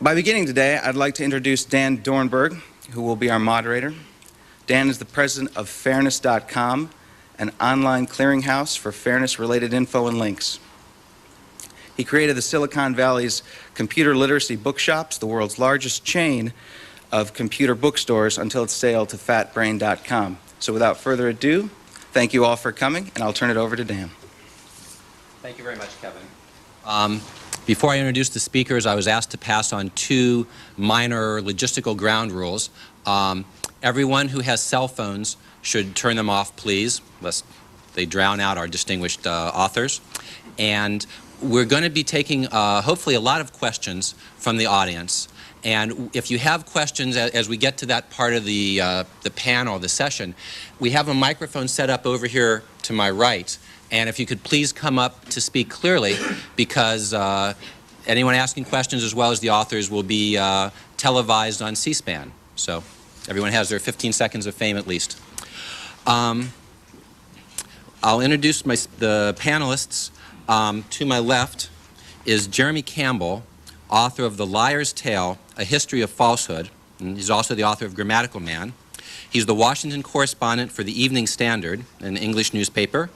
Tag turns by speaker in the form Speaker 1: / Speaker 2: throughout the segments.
Speaker 1: By beginning today, I'd like to introduce Dan Dornberg, who will be our moderator. Dan is the president of Fairness.com, an online clearinghouse for fairness-related info and links. He created the Silicon Valley's computer literacy bookshops, the world's largest chain of computer bookstores, until its sale to fatbrain.com. So without further ado, thank you all for coming, and I'll turn it over to Dan.
Speaker 2: Thank you very much, Kevin. Before I introduce the speakers, I was asked to pass on two minor logistical ground rules. Everyone who has cell phones should turn them off, please, lest they drown out our distinguished authors. And we're going to be taking, hopefully, a lot of questions from the audience. And if you have questions as we get to that part of the panel, the session, we have a microphone set up over here to my right. And if you could please come up to speak clearly, because anyone asking questions as well as the authors will be televised on C-SPAN. So everyone has their 15 seconds of fame at least. I'll introduce the panelists. To my left is Jeremy Campbell, author of The Liar's Tale, A History of Falsehood. And he's also the author of Grammatical Man. He's the Washington correspondent for the Evening Standard, an English newspaper.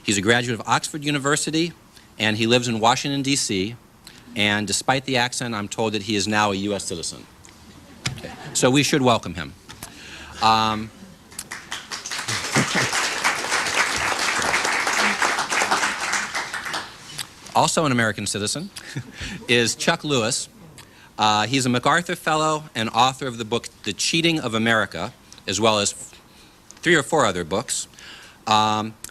Speaker 2: He's a graduate of Oxford University, and he lives in Washington, D.C. And despite the accent, I'm told that he is now a U.S. citizen. Okay. So we should welcome him. Also an American citizen is Chuck Lewis. He's a MacArthur Fellow and author of the book The Cheating of America, as well as 3 or 4 other books.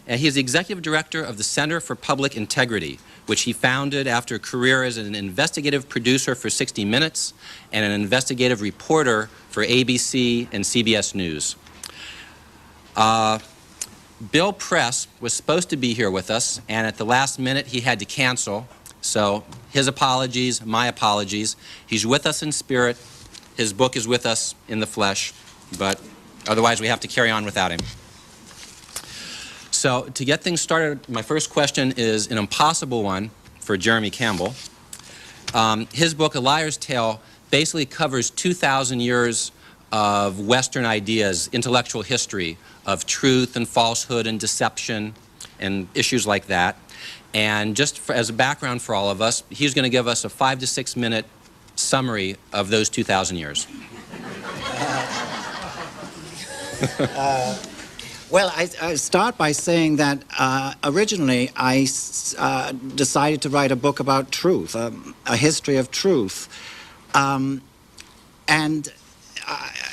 Speaker 2: And he is the executive director of the Center for Public Integrity, which he founded after a career as an investigative producer for 60 Minutes and an investigative reporter for ABC and CBS News. Bill Press was supposed to be here with us, and at the last minute he had to cancel. So his apologies, my apologies. He's with us in spirit. His book is with us in the flesh, but otherwise we have to carry on without him. So to get things started, my first question is an impossible one for Jeremy Campbell. His book, A Liar's Tale, basically covers 2,000 years of Western ideas, intellectual history of truth and falsehood and deception and issues like that. And just as a background for all of us, he's going to give us a 5 to 6 minute summary of those 2,000 years.
Speaker 3: Well, I start by saying that originally I decided to write a book about truth, a history of truth. And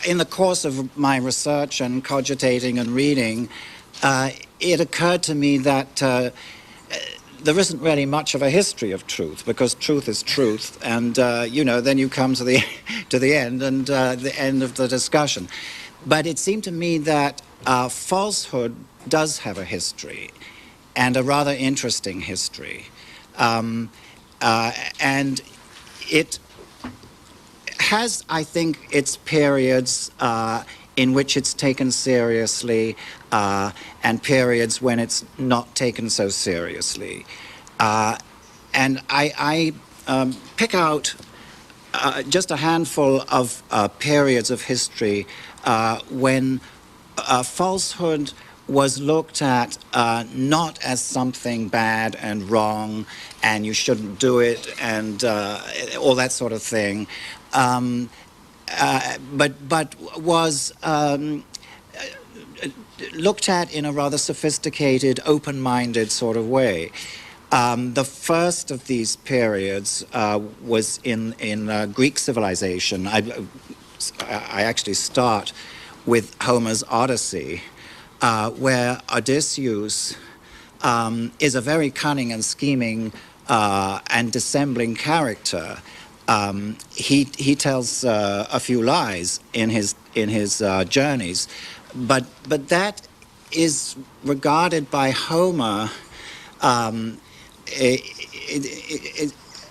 Speaker 3: in the course of my research and cogitating and reading, it occurred to me that there isn't really much of a history of truth, because truth is truth, and you know, then you come to the end and the end of the discussion. But it seemed to me that falsehood does have a history, and a rather interesting history, and it has, I think, its periods in which it's taken seriously, and periods when it's not taken so seriously. And I pick out just a handful of periods of history when falsehood was looked at not as something bad and wrong and you shouldn't do it and all that sort of thing, but was looked at in a rather sophisticated, open-minded sort of way. The first of these periods was in Greek civilization. I actually start with Homer's Odyssey, where Odysseus is a very cunning and scheming and dissembling character. He tells a few lies in his journeys, but that is regarded by Homer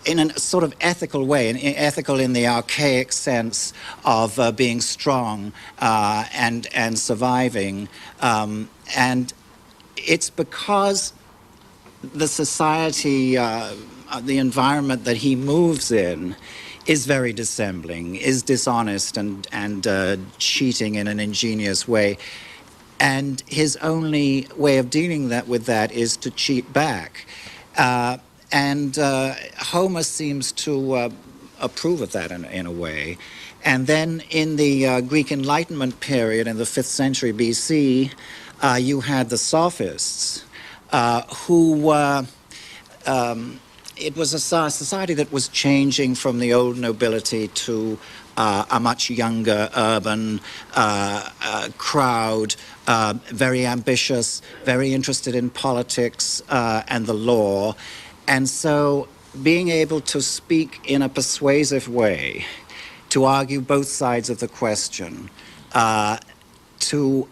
Speaker 3: in a sort of ethical way, ethical in the archaic sense of being strong and surviving. And it's because the society the environment that he moves in is very dissembling, is dishonest and cheating in an ingenious way. And his only way of dealing with that is to cheat back. And Homer seems to approve of that in a way. And then in the Greek Enlightenment period, in the 5th century BC, you had the sophists, who it was a society that was changing from the old nobility to a much younger urban crowd, very ambitious, very interested in politics and the law. And so being able to speak in a persuasive way, to argue both sides of the question, to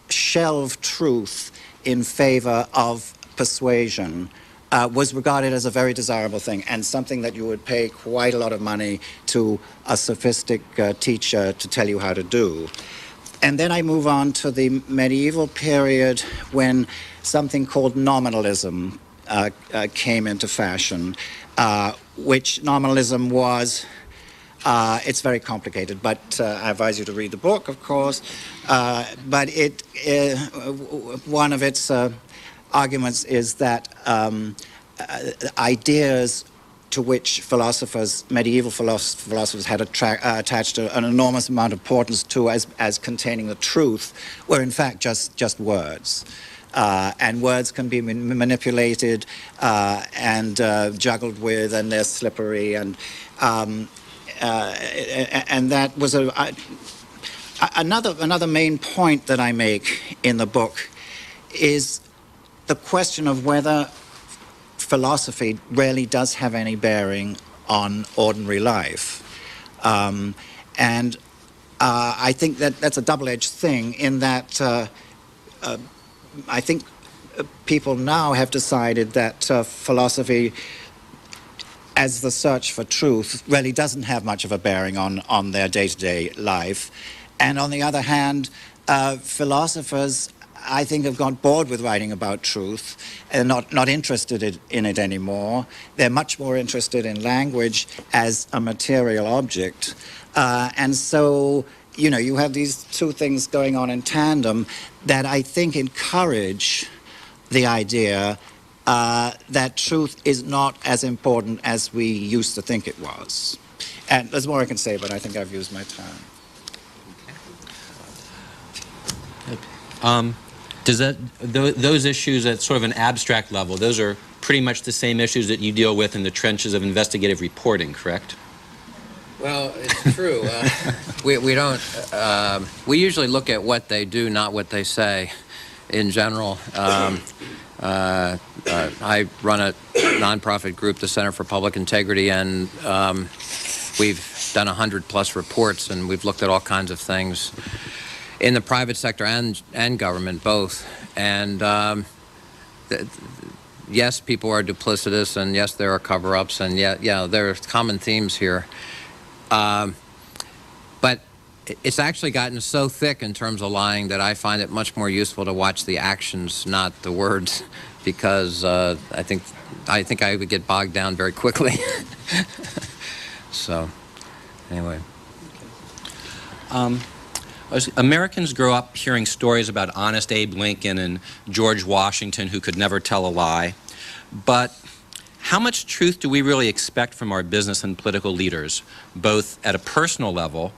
Speaker 3: shelve truth in favor of persuasion, was regarded as a very desirable thing, and something that you would pay quite a lot of money to a sophistic teacher to tell you how to do. And then I move on to the medieval period, when something called nominalism came into fashion, which nominalism was, it's very complicated, but I advise you to read the book, of course. But one of its arguments is that ideas to which medieval philosophers had attached an enormous amount of importance to as containing the truth, were in fact just words. And words can be manipulated and juggled with, and they're slippery, and that was another main point that I make in the book is the question of whether philosophy really does have any bearing on ordinary life. And I think that's a double-edged thing, in that I think people now have decided that philosophy, as the search for truth, really doesn't have much of a bearing on their day-to-day life. And on the other hand, philosophers, I think, have got bored with writing about truth and not interested in it anymore. They're much more interested in language as a material object. And so, you know, you have these two things going on in tandem that I think encourage the idea that truth is not as important as we used to think it was. And there's more I can say, but I think I've used my time.
Speaker 2: Does those issues at sort of an abstract level, those are pretty much the same issues that you deal with in the trenches of investigative reporting, correct?
Speaker 4: Well, it's true. We don't. We usually look at what they do, not what they say. In general, I run a nonprofit group, the Center for Public Integrity, and we've done 100+ reports, and we've looked at all kinds of things in the private sector and government, both. And yes, people are duplicitous, and yes, there are cover-ups, and yeah, there are common themes here. But it's actually gotten so thick in terms of lying that I find it much more useful to watch the actions, not the words, because I think I would get bogged down very quickly. So, anyway.
Speaker 2: Americans grow up hearing stories about Honest Abe Lincoln and George Washington, who could never tell a lie. But how much truth do we really expect from our business and political leaders, both at a personal level,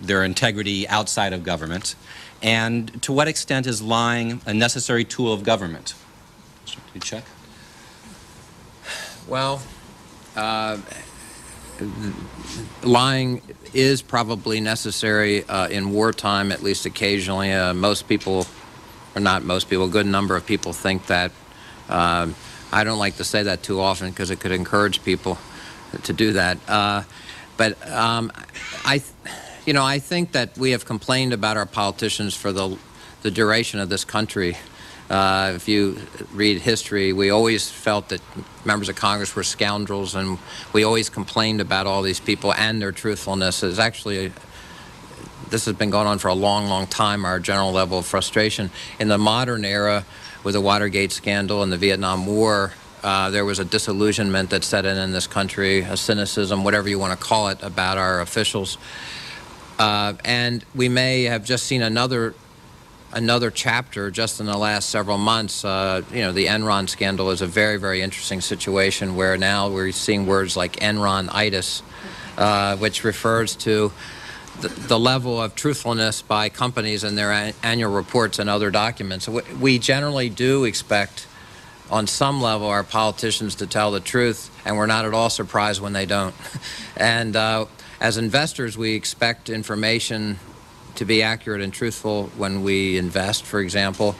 Speaker 2: their integrity outside of government, and to what extent is lying a necessary tool of government? You check?
Speaker 4: Well, lying is probably necessary in wartime, at least occasionally. Most people, or not most people, a good number of people think that. I don't like to say that too often because it could encourage people to do that. But I think that we have complained about our politicians for the duration of this country. If you read history, we always felt that members of Congress were scoundrels, and we always complained about all these people and their truthfulness. It's actually, this has been going on for a long, long time, our general level of frustration. In the modern era, with the Watergate scandal and the Vietnam War, there was a disillusionment that set in this country, a cynicism, whatever you want to call it, about our officials. And we may have just seen another chapter just in the last several months. You know, the Enron scandal is a very, very interesting situation where now we're seeing words like Enron-itis, which refers to the level of truthfulness by companies in their annual reports and other documents. We generally do expect, on some level, our politicians to tell the truth, and we're not at all surprised when they don't. And as investors, we expect information to be accurate and truthful when we invest, for example,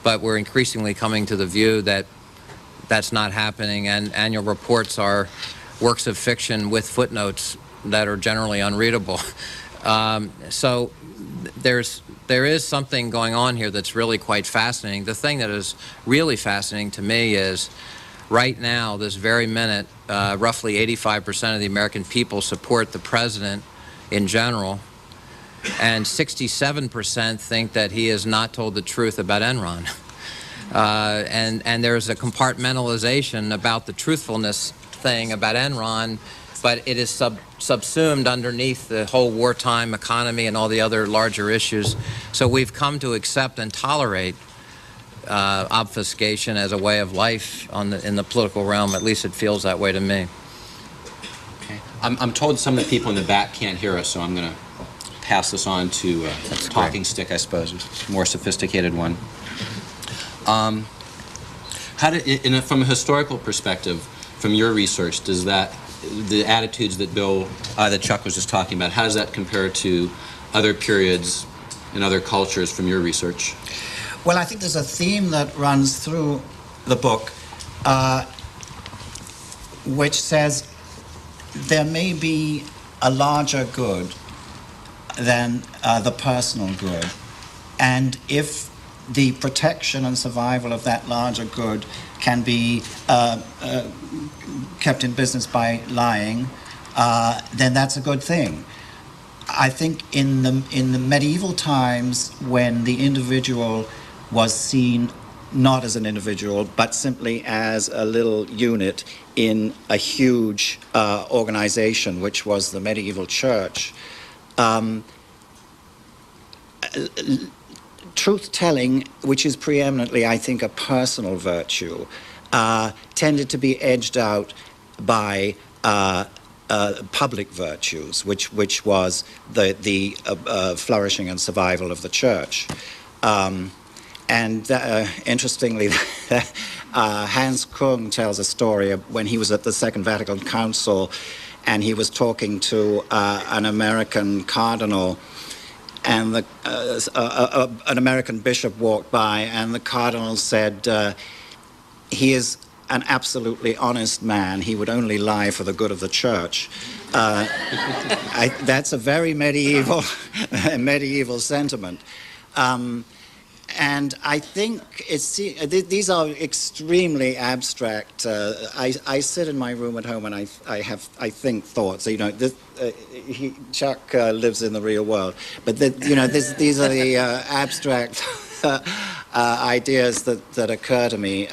Speaker 4: but we're increasingly coming to the view that that's not happening, and annual reports are works of fiction with footnotes that are generally unreadable. So there is something going on here that's really quite fascinating. The thing that is really fascinating to me is right now, this very minute, roughly 85% of the American people support the president in general, and 67% think that he has not told the truth about Enron. And there's a compartmentalization about the truthfulness thing about Enron, but it is subsumed underneath the whole wartime economy and all the other larger issues. So we've come to accept and tolerate obfuscation as a way of life in the political realm. At least it feels that way to me.
Speaker 2: Okay. I'm told some of the people in the back can't hear us, so I'm going to pass this on to a talking stick, I suppose, a more sophisticated one. From a historical perspective, from your research, does the attitudes that Chuck was just talking about, how does that compare to other periods and other cultures from your research?
Speaker 3: Well, I think there's a theme that runs through the book, which says there may be a larger good than the personal good. And if the protection and survival of that larger good can be kept in business by lying, then that's a good thing. I think in the medieval times, when the individual was seen not as an individual, but simply as a little unit in a huge organization, which was the medieval church, truth-telling, which is preeminently, I think, a personal virtue, tended to be edged out by public virtues, which was the flourishing and survival of the church. Interestingly, Hans Kung tells a story of when he was at the Second Vatican Council, and he was talking to an American cardinal, and an American bishop walked by, and the cardinal said, he is an absolutely honest man. He would only lie for the good of the church. That's a very medieval sentiment. And I think these are extremely abstract. I sit in my room at home and I think thoughts. You know, Chuck lives in the real world, but these are the abstract ideas that occur to me.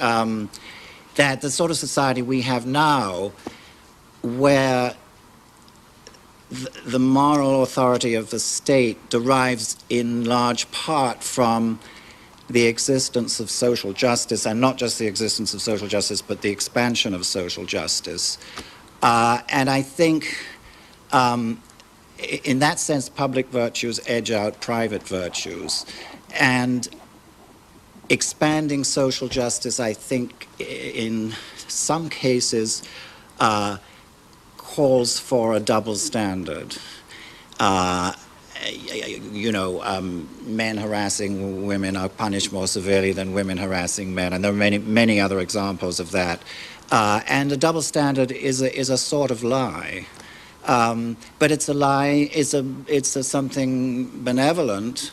Speaker 3: That the sort of society we have now, where the moral authority of the state derives in large part from the existence of social justice, and not just the existence of social justice, but the expansion of social justice. And I think, in that sense, public virtues edge out private virtues. And expanding social justice, I think, in some cases, calls for a double standard. Men harassing women are punished more severely than women harassing men, and there are many other examples of that. And a double standard is a sort of lie, but it's a lie. It's something benevolent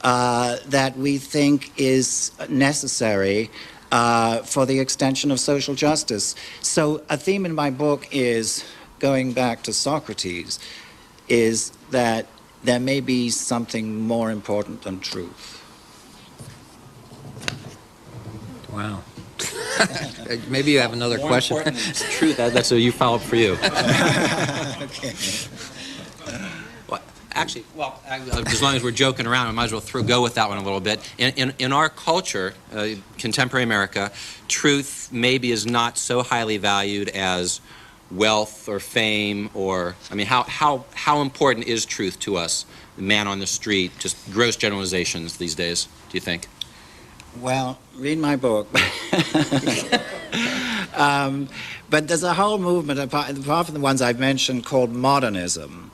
Speaker 3: that we think is necessary for the extension of social justice. So a theme in my book is, going back to Socrates, is that there may be something more important than truth.
Speaker 4: Wow. Maybe you have another question.
Speaker 2: More important than truth, that's a you follow-up for you.
Speaker 3: Okay.
Speaker 2: Well, actually, as long as we're joking around, I might as well go with that one a little bit. In our culture, contemporary America, truth maybe is not so highly valued as wealth or fame, or, I mean, how important is truth to us, the man on the street, just gross generalizations these days, do you think?
Speaker 3: Well, read my book. But there's a whole movement, apart from the ones I've mentioned, called modernism,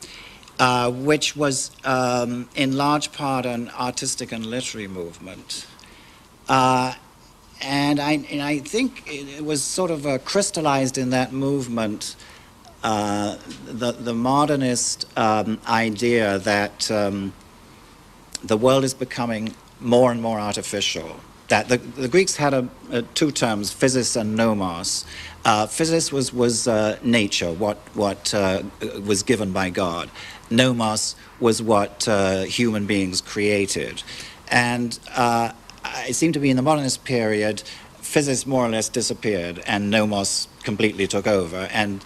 Speaker 3: which was in large part an artistic and literary movement. And I think it was sort of crystallized in that movement, the modernist idea that the world is becoming more and more artificial. That the Greeks had two terms, physis and nomos. Physis was nature, what was given by God. Nomos was what human beings created. And it seemed to be in the modernist period, physis more or less disappeared and nomos completely took over. And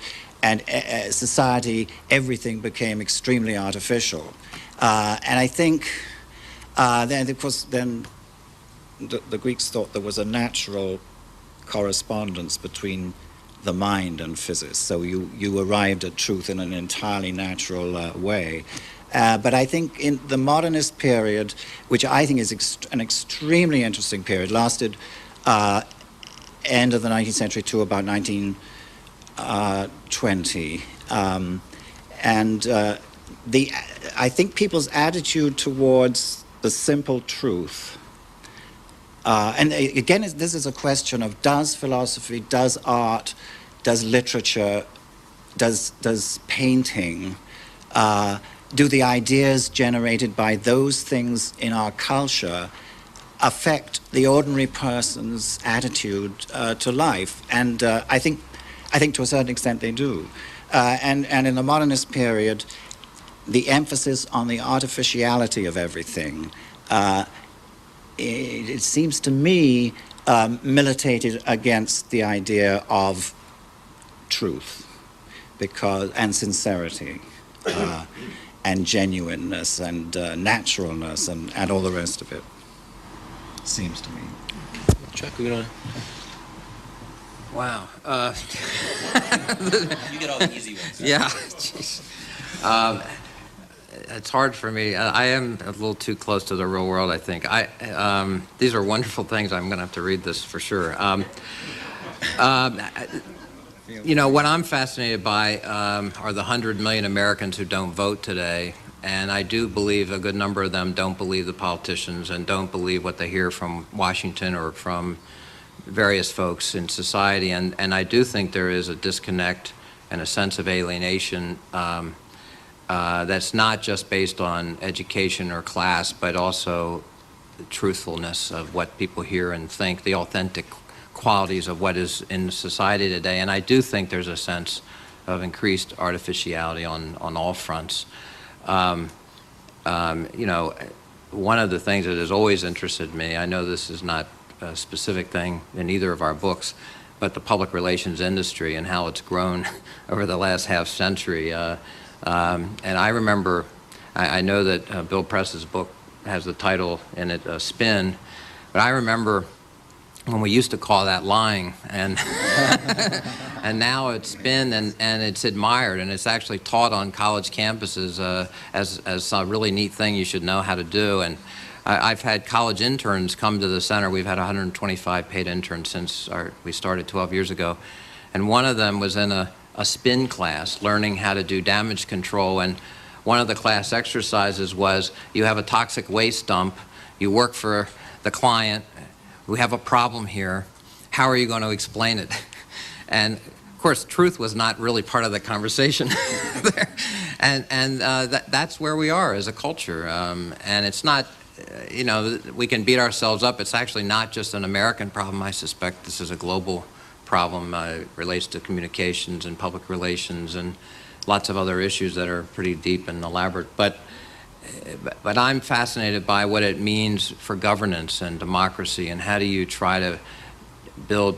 Speaker 3: society, everything became extremely artificial. And I think then, of course, then the Greeks thought there was a natural correspondence between the mind and physis. So you arrived at truth in an entirely natural way. But I think in the modernist period, which I think is an extremely interesting period, lasted end of the 19th century to about 1920. I think people's attitude towards the simple truth, and again, this is a question of, does philosophy, does art, does literature, does painting, do the ideas generated by those things in our culture affect the ordinary person's attitude to life? And I think to a certain extent they do. And in the modernist period, the emphasis on the artificiality of everything, it seems to me, militated against the idea of truth, and sincerity, and genuineness, and naturalness, and all the rest of it. Seems to me.
Speaker 2: Chuck, we're gonna...
Speaker 4: Wow.
Speaker 2: You get all the easy ones.
Speaker 4: Yeah. Jeez. It's hard for me. I am a little too close to the real world, I think. These are wonderful things. I'm going to have to read this for sure. You know, what I'm fascinated by are the 100 million Americans who don't vote today. And I do believe a good number of them don't believe the politicians and don't believe what they hear from Washington or from various folks in society. And I do think there is a disconnect and a sense of alienation that's not just based on education or class, but also the truthfulness of what people hear and think, the authentic qualities of what is in society today. And I do think there's a sense of increased artificiality on all fronts. You know, one of the things that has always interested me, I know this is not a specific thing in either of our books, but the public relations industry and how it's grown over the last half century. And I remember, I know that Bill Press's book has the title in it, Spin, but I remember when we used to call that lying, and and now it's spin, and it's admired, and it's actually taught on college campuses as a really neat thing you should know how to do. And I've had college interns come to the center. We've had 125 paid interns since we started 12 years ago, and one of them was in a spin class, learning how to do damage control. And one of the class exercises was, you have a toxic waste dump, you work for the client, we have a problem here, how are you going to explain it? And of course, truth was not really part of the conversation there. And that's where we are as a culture. And it's not, you know, we can beat ourselves up. It's actually not just an American problem. I suspect this is a global problem. It relates to communications and public relations and lots of other issues that are pretty deep and elaborate. But I'm fascinated by what it means for governance and democracy, and how do you try to build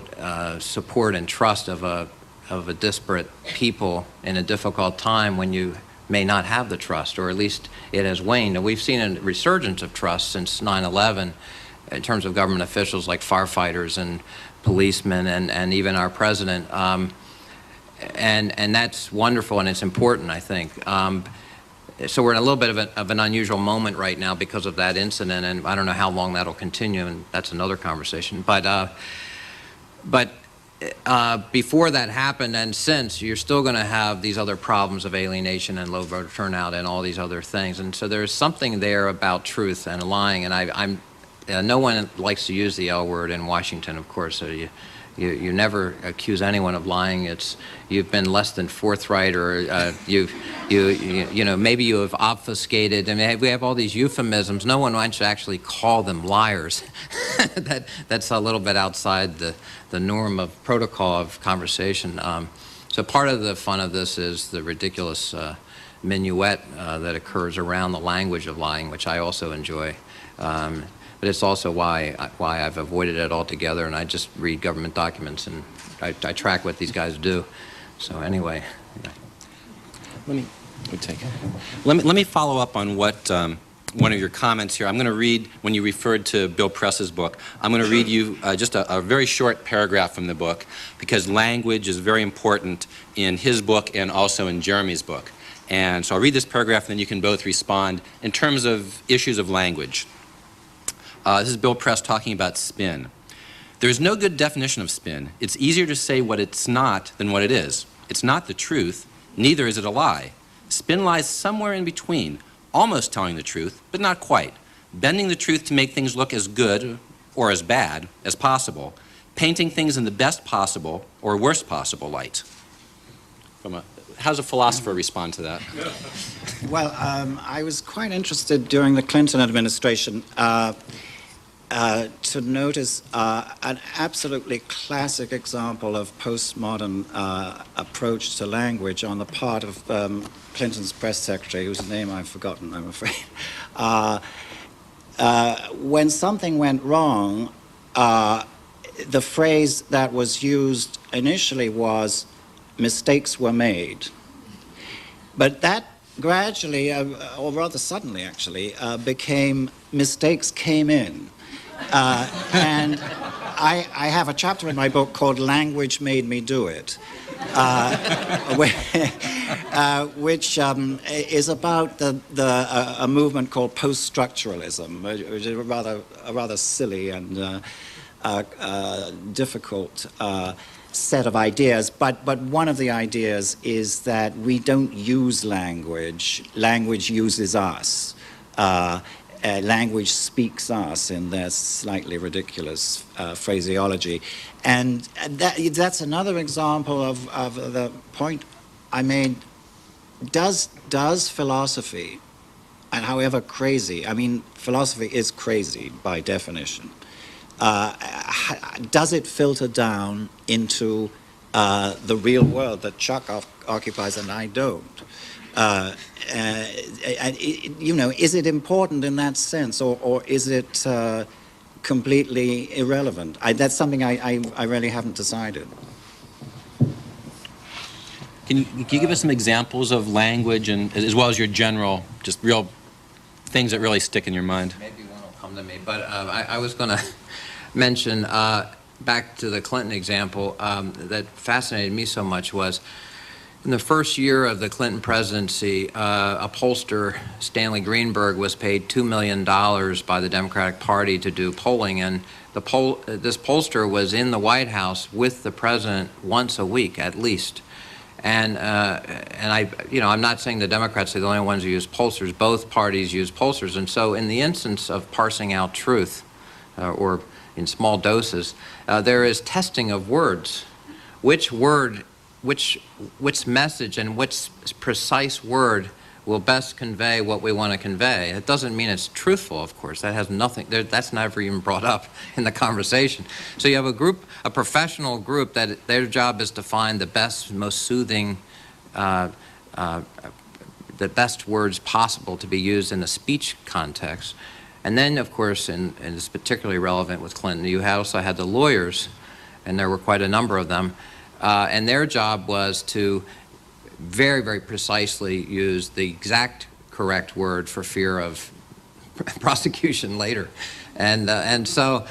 Speaker 4: support and trust of a disparate people in a difficult time when you may not have the trust, or at least it has waned. And we've seen a resurgence of trust since 9/11 in terms of government officials like firefighters and policemen and even our president. And that's wonderful, and it's important, I think. So we're in a little bit of an unusual moment right now because of that incident, and I don't know how long that'll continue, and that's another conversation. But before that happened and since, you're still going to have these other problems of alienation and low voter turnout and all these other things. And so there's something there about truth and lying. And no one likes to use the L word in Washington, of course. So you never accuse anyone of lying. You've been less than forthright, or you know, maybe you have obfuscated. I mean, we have all these euphemisms. No one wants to actually call them liars. That's a little bit outside the norm of protocol of conversation. So part of the fun of this is the ridiculous minuet that occurs around the language of lying, which I also enjoy. But it's also why I've avoided it altogether, and I just read government documents and I track what these guys do. So anyway,
Speaker 2: Let me follow up on what one of your comments here. I'm going to read, when you referred to Bill Press's book, I'm going to read you just a very short paragraph from the book, because language is very important in his book and also in Jeremy's book. And so I'll read this paragraph, and then you can both respond in terms of issues of language. This is Bill Press talking about spin. There is no good definition of spin. It's easier to say what it's not than what it is. It's not the truth, neither is it a lie. Spin lies somewhere in between, almost telling the truth, but not quite, bending the truth to make things look as good or as bad as possible, painting things in the best possible or worst possible light. How does a philosopher respond to that?
Speaker 3: Well, I was quite interested during the Clinton administration to notice an absolutely classic example of postmodern approach to language on the part of Clinton's press secretary, whose name I've forgotten, I'm afraid. When something went wrong, the phrase that was used initially was, "mistakes were made." But that gradually, or rather suddenly actually, became "mistakes came in." And I have a chapter in my book called "Language Made Me Do It," which is about a movement called post-structuralism, which is a rather silly and difficult set of ideas. But one of the ideas is that we don't use language. Language uses us. Language speaks us in their slightly ridiculous phraseology. And that's another example of the point I made. Does philosophy, and however crazy, I mean, philosophy is crazy by definition, does it filter down into the real world that Chuck occupies and I don't? You know, is it important in that sense, or is it completely irrelevant? That's something I really haven't decided.
Speaker 2: Can you give us some examples of language, and as well as your general, just real things that really stick in your mind?
Speaker 4: maybe one will come to me, but I was going to mention, back to the Clinton example, that fascinated me so much was, in the first year of the Clinton presidency, a pollster, Stanley Greenberg, was paid $2 million by the Democratic Party to do polling, and this pollster was in the White House with the president once a week at least. And I'm not saying the Democrats are the only ones who use pollsters. Both parties use pollsters, and so in the instance of parsing out truth, or in small doses, there is testing of words. Which word, which message and which precise word will best convey what we want to convey. It doesn't mean it's truthful, of course. That has nothing, that's never even brought up in the conversation. So you have a group, a professional group, that their job is to find the best, most soothing, the best words possible to be used in a speech context. And then, of course, and it's particularly relevant with Clinton, you also had the lawyers and there were quite a number of them. And their job was to very, very precisely use the exact correct word for fear of prosecution later. And so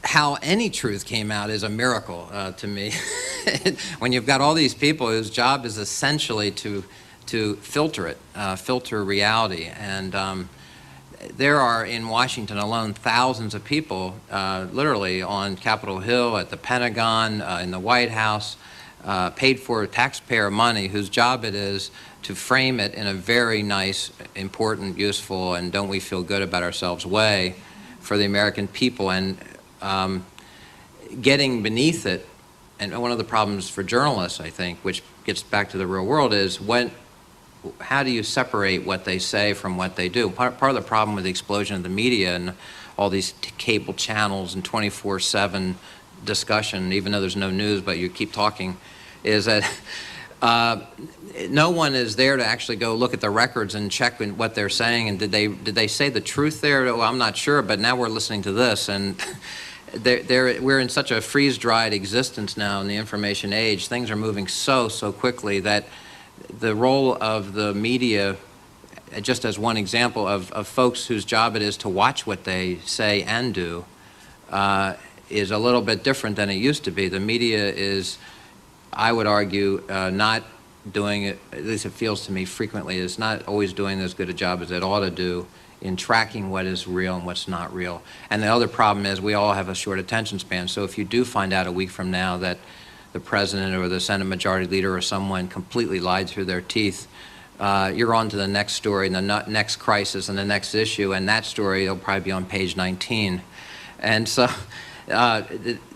Speaker 4: how any truth came out is a miracle to me. When you've got all these people whose job is essentially to filter it, filter reality. And there are in Washington alone thousands of people, literally on Capitol Hill, at the Pentagon, in the White House, paid for taxpayer money, whose job it is to frame it in a very nice, important, useful, and don't we feel good about ourselves way for the American people. And getting beneath it, and one of the problems for journalists, I think, which gets back to the real world, is how do you separate what they say from what they do? Part of the problem with the explosion of the media and all these cable channels and 24/7 discussion, even though there's no news, but you keep talking, is that no one is there to actually go look at the records and check what they're saying, and did they say the truth there? Well, I'm not sure, but now we're listening to this, and we're in such a freeze-dried existence now in the information age. Things are moving so quickly that the role of the media, just as one example of folks whose job it is to watch what they say and do, is a little bit different than it used to be. The media is, I would argue, not doing it, at least it feels to me frequently, is not always doing as good a job as it ought to do in tracking what is real and what's not real. And the other problem is we all have a short attention span. So if you do find out a week from now that the president or the Senate Majority Leader or someone completely lied through their teeth, you're on to the next story and the next crisis and the next issue, and that story will probably be on page 19. And so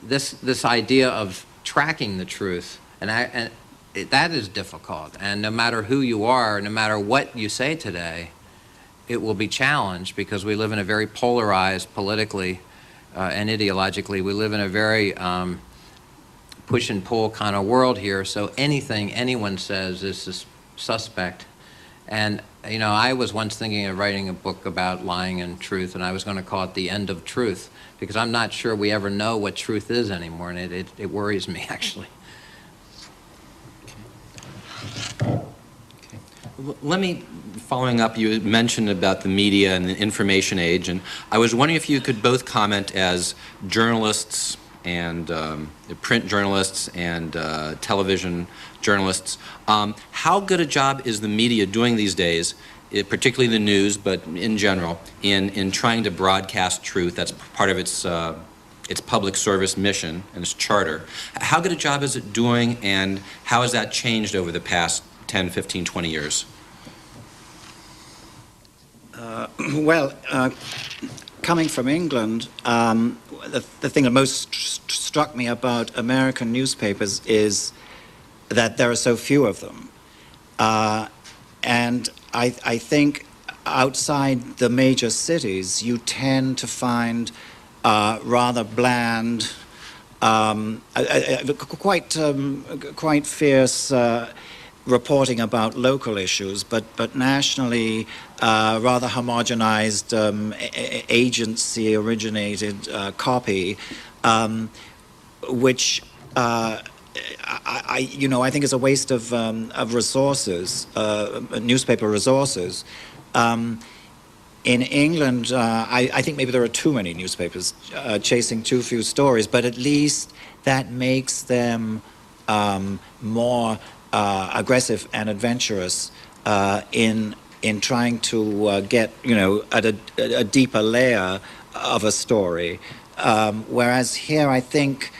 Speaker 4: this idea of tracking the truth, and that is difficult. And no matter who you are, no matter what you say today, it will be challenged because we live in a very polarized politically and ideologically. We live in a very push and pull kind of world here, so anything anyone says is suspect. And you know, I was once thinking of writing a book about lying and truth, and I was going to call it The End of Truth, because I'm not sure we ever know what truth is anymore, and it worries me, actually.
Speaker 2: Okay. Let me, following up, you mentioned about the media and the information age, and I was wondering if you could both comment as journalists and print journalists and television journalists. How good a job is the media doing these days, particularly the news, but in general, in trying to broadcast truth? That's part of its public service mission and its charter. How good a job is it doing, and how has that changed over the past 10, 15, 20 years?
Speaker 3: Coming from England, the thing that most struck me about American newspapers is that there are so few of them. And I think outside the major cities, you tend to find rather bland, quite fierce reporting about local issues, but nationally rather homogenized, agency-originated copy, which I think is a waste of resources, newspaper resources. In England, I think maybe there are too many newspapers chasing too few stories, but at least that makes them more aggressive and adventurous in trying to get, at a deeper layer of a story. Whereas here, I think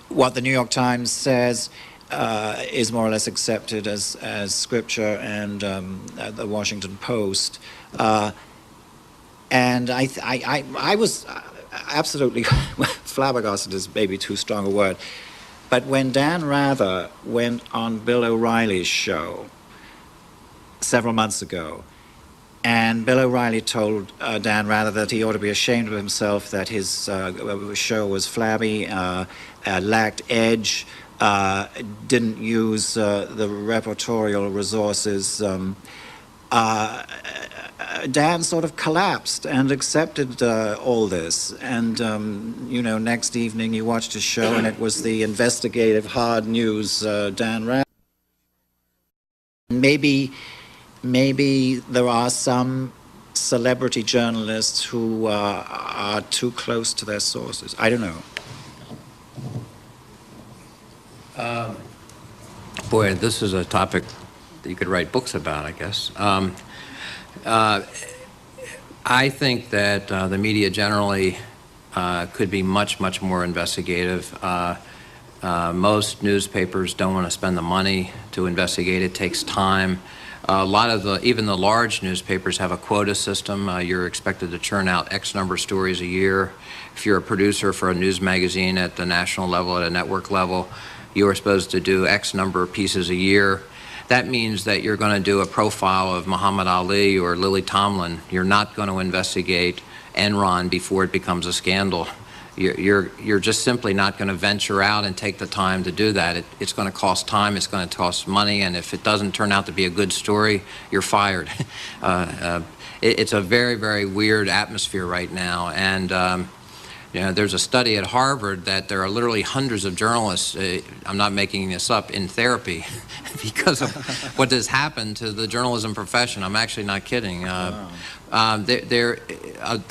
Speaker 3: what the New York Times says is more or less accepted as scripture, and the Washington Post. And I was absolutely flabbergasted is maybe too strong a word. But when Dan Rather went on Bill O'Reilly's show several months ago, and Bill O'Reilly told Dan Rather that he ought to be ashamed of himself, that his show was flabby, lacked edge, didn't use the reportorial resources. Dan sort of collapsed and accepted all this. And, you know, next evening you watched his show and it was the investigative hard news Dan ran. Maybe there are some celebrity journalists who are too close to their sources. I don't know.
Speaker 4: Boy, this is a topic that you could write books about, I guess. I think that the media generally could be much, much more investigative. Most newspapers don't want to spend the money to investigate. It takes time. A lot of even the large newspapers have a quota system. You're expected to churn out X number of stories a year. If you're a producer for a news magazine at the national level, at a network level, you are supposed to do X number of pieces a year. That means that you're going to do a profile of Muhammad Ali or Lily Tomlin. You're not going to investigate Enron before it becomes a scandal. You're just simply not going to venture out and take the time to do that. It's going to cost time, it's going to cost money, and if it doesn't turn out to be a good story, you're fired. It's a very, very weird atmosphere right now, and you know, there's a study at Harvard that there are literally hundreds of journalists, I'm not making this up, in therapy because of what has happened to the journalism profession. I'm actually not kidding. The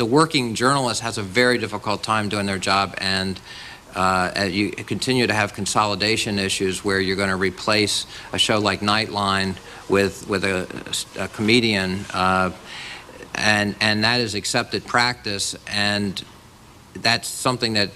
Speaker 4: working journalist has a very difficult time doing their job, and you continue to have consolidation issues where you're going to replace a show like Nightline with a comedian, and that is accepted practice, and that's something that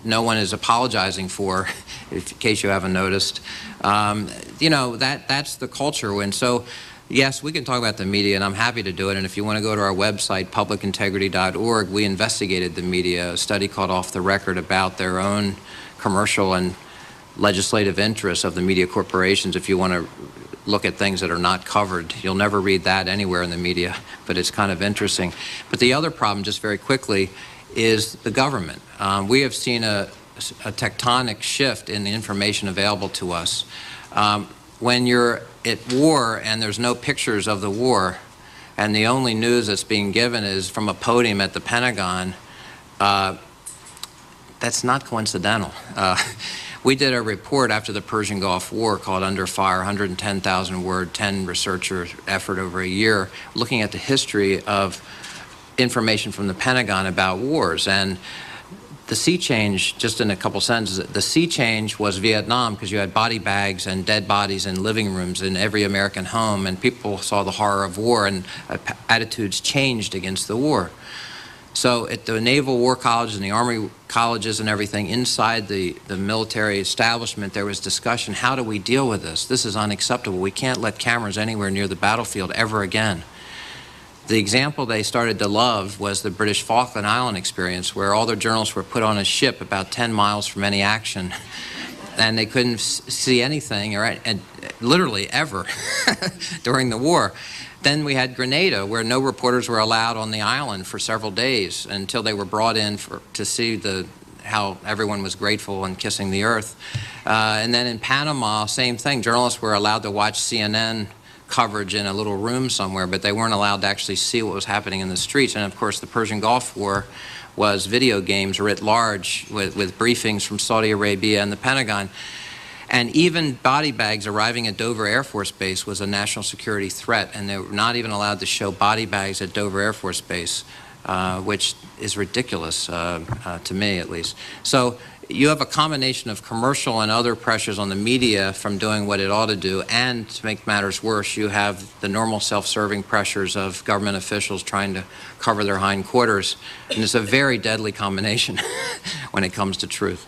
Speaker 4: no one is apologizing for, in case you haven't noticed. You know, that's the culture. And so, yes, we can talk about the media, and I'm happy to do it. And if you want to go to our website, publicintegrity.org, we investigated the media, a study called Off the Record about their own commercial and legislative interests of the media corporations. If you want to look at things that are not covered, you'll never read that anywhere in the media, but it's kind of interesting. But the other problem, just very quickly, is the government. We have seen a tectonic shift in the information available to us. When you're at war and there's no pictures of the war, and the only news that's being given is from a podium at the Pentagon, that's not coincidental. We did a report after the Persian Gulf War called Under Fire, 110,000 word, 10 researcher effort over a year, looking at the history of information from the Pentagon about wars. And the sea change, just in a couple sentences, the sea change was Vietnam, because you had body bags and dead bodies in living rooms in every American home, and people saw the horror of war, and attitudes changed against the war. So at the Naval War Colleges and the Army colleges and everything, inside the military establishment, there was discussion, how do we deal with this? This is unacceptable. We can't let cameras anywhere near the battlefield ever again. The example they started to love was the British Falkland Island experience, where all their journalists were put on a ship about 10 miles from any action, and they couldn't see anything, right, and literally ever during the war. Then we had Grenada, where no reporters were allowed on the island for several days until they were brought in to see how everyone was grateful and kissing the earth. And then in Panama, same thing. Journalists were allowed to watch CNN coverage in a little room somewhere, but they weren't allowed to actually see what was happening in the streets. And of course, the Persian Gulf War was video games writ large with briefings from Saudi Arabia and the Pentagon. And even body bags arriving at Dover Air Force Base was a national security threat, and they were not even allowed to show body bags at Dover Air Force Base, which is ridiculous, to me at least. So you have a combination of commercial and other pressures on the media from doing what it ought to do, and to make matters worse, you have the normal self-serving pressures of government officials trying to cover their hindquarters, and it's a very deadly combination when it comes to truth.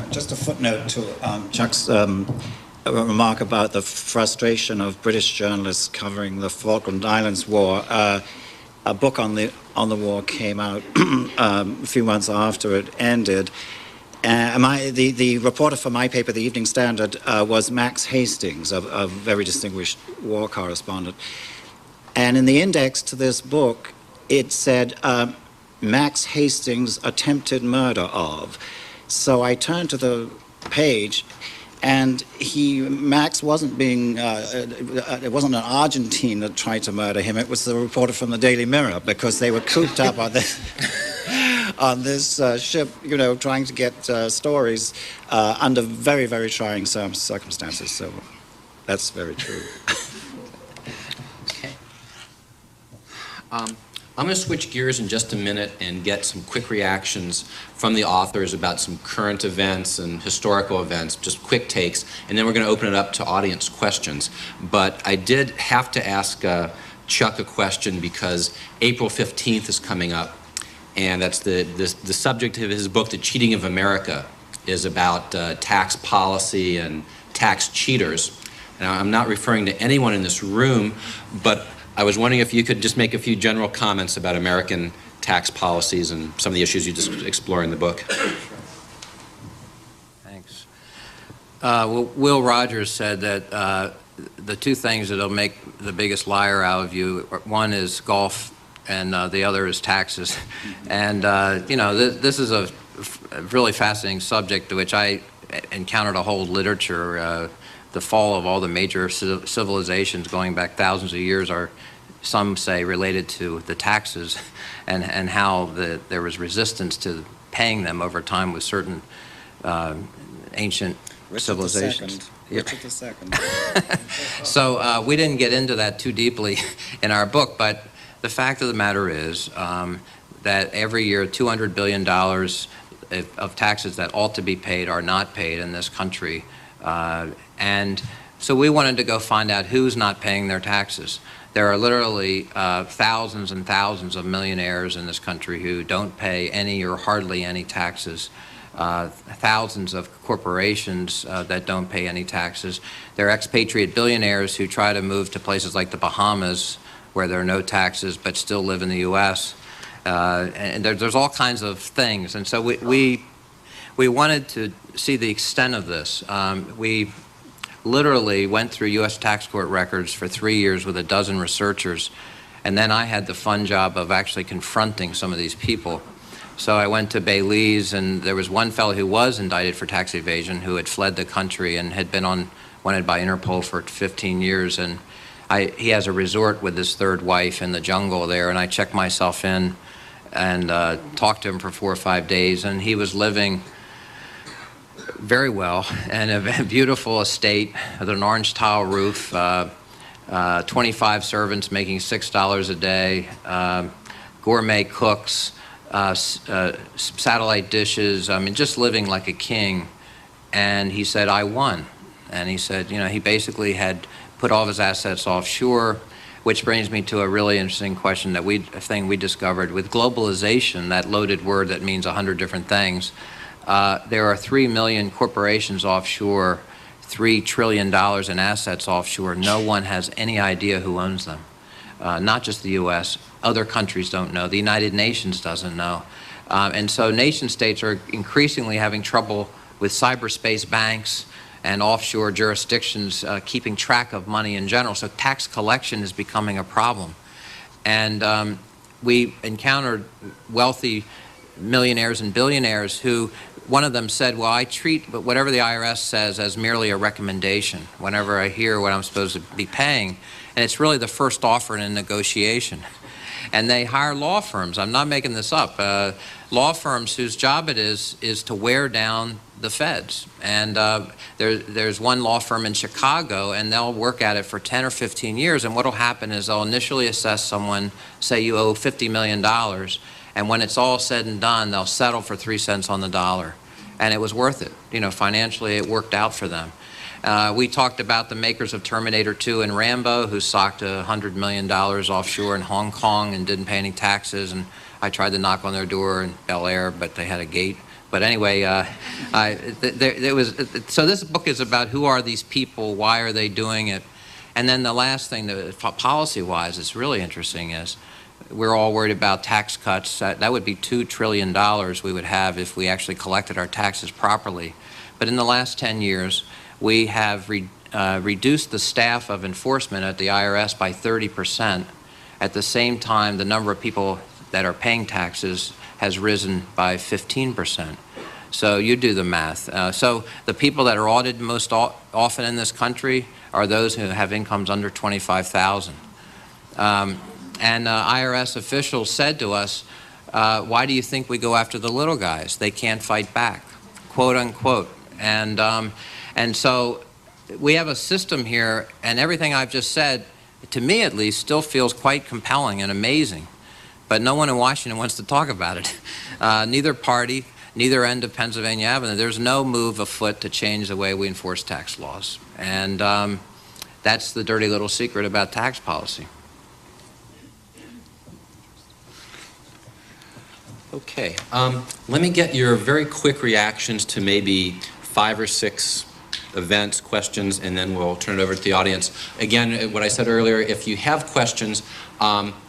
Speaker 3: Just a footnote to Chuck's remark about the frustration of British journalists covering the Falkland Islands War. A book on the war came out a few months after it ended. The reporter for my paper, the Evening Standard, was Max Hastings, a very distinguished war correspondent. And in the index to this book, it said, Max Hastings attempted murder of. So I turned to the page, And Max wasn't being, it wasn't an Argentine that tried to murder him, it was the reporter from the Daily Mirror, because they were cooped up on this, on this ship, you know, trying to get stories under very, very trying circumstances. So that's very true.
Speaker 2: Okay. I'm going to switch gears in just a minute and get some quick reactions from the authors about some current events and historical events, just quick takes, and then we're going to open it up to audience questions. But I did have to ask Chuck a question because April 15th is coming up, and that's the subject of his book, The Cheating of America, is about tax policy and tax cheaters. And I'm not referring to anyone in this room, but I was wondering if you could just make a few general comments about American tax policies and some of the issues you just explore in the book.
Speaker 4: Thanks. Will Rogers said that the two things that'll make the biggest liar out of you, one is golf and the other is taxes. And, you know, this is a really fascinating subject to which I encountered a whole literature. The fall of all the major civilizations going back thousands of years are, some say, related to the taxes and how there was resistance to paying them over time with certain ancient civilizations.
Speaker 3: Richard II.
Speaker 4: So we didn't get into that too deeply in our book, but the fact of the matter is that every year $200 billion of taxes that ought to be paid are not paid in this country. And so we wanted to go find out who's not paying their taxes. There are literally thousands and thousands of millionaires in this country who don't pay any or hardly any taxes. Thousands of corporations that don't pay any taxes. There are expatriate billionaires who try to move to places like the Bahamas where there are no taxes but still live in the U.S. And there's all kinds of things. And so we wanted to see the extent of this. We literally went through U.S. tax court records for 3 years with a dozen researchers, and then I had the fun job of actually confronting some of these people. So I went to Belize, and there was one fellow who was indicted for tax evasion who had fled the country and had been wanted by Interpol for 15 years, and he has a resort with his third wife in the jungle there, and I checked myself in and talked to him for 4 or 5 days, and he was living very well in a beautiful estate with an orange tile roof, 25 servants making $6 a day, gourmet cooks, satellite dishes, I mean, just living like a king. And he said, I won. And he said, you know, he basically had put all of his assets offshore, which brings me to a really interesting question that a thing we discovered. With globalization, that loaded word that means 100 different things, there are 3 million corporations offshore, $3 trillion in assets offshore. No one has any idea who owns them. Not just the U.S., other countries don't know. The United Nations doesn't know. And so nation states are increasingly having trouble with cyberspace banks and offshore jurisdictions keeping track of money in general. So tax collection is becoming a problem. And we encountered wealthy millionaires and billionaires who, one of them said, well, I treat whatever the IRS says as merely a recommendation whenever I hear what I'm supposed to be paying, and it's really the first offer in a negotiation. And they hire law firms. I'm not making this up. Law firms whose job it is to wear down the feds. And there's one law firm in Chicago, and they'll work at it for 10 or 15 years, and what will happen is they'll initially assess someone, say you owe $50 million, and when it's all said and done, they'll settle for 3 cents on the dollar. And it was worth it. You know, financially, it worked out for them. We talked about the makers of Terminator 2 and Rambo, who socked $100 million offshore in Hong Kong and didn't pay any taxes. And I tried to knock on their door in Bel Air, but they had a gate. But anyway, so this book is about who are these people, why are they doing it? And then the last thing, policy-wise, is really interesting is we're all worried about tax cuts. That would be $2 trillion we would have if we actually collected our taxes properly. But in the last 10 years, we have reduced the staff of enforcement at the IRS by 30%. At the same time, the number of people that are paying taxes has risen by 15%. So you do the math. So the people that are audited most often in this country are those who have incomes under $25,000. And IRS officials said to us, why do you think we go after the little guys? They can't fight back, quote unquote. And so we have a system here, and everything I've just said, to me at least, still feels quite compelling and amazing. But no one in Washington wants to talk about it. Neither party, neither end of Pennsylvania Avenue. There's no move afoot to change the way we enforce tax laws. And that's the dirty little secret about tax policy.
Speaker 2: Okay. Let me get your very quick reactions to maybe 5 or 6 events, questions, and then we'll turn it over to the audience. Again, what I said earlier, if you have questions,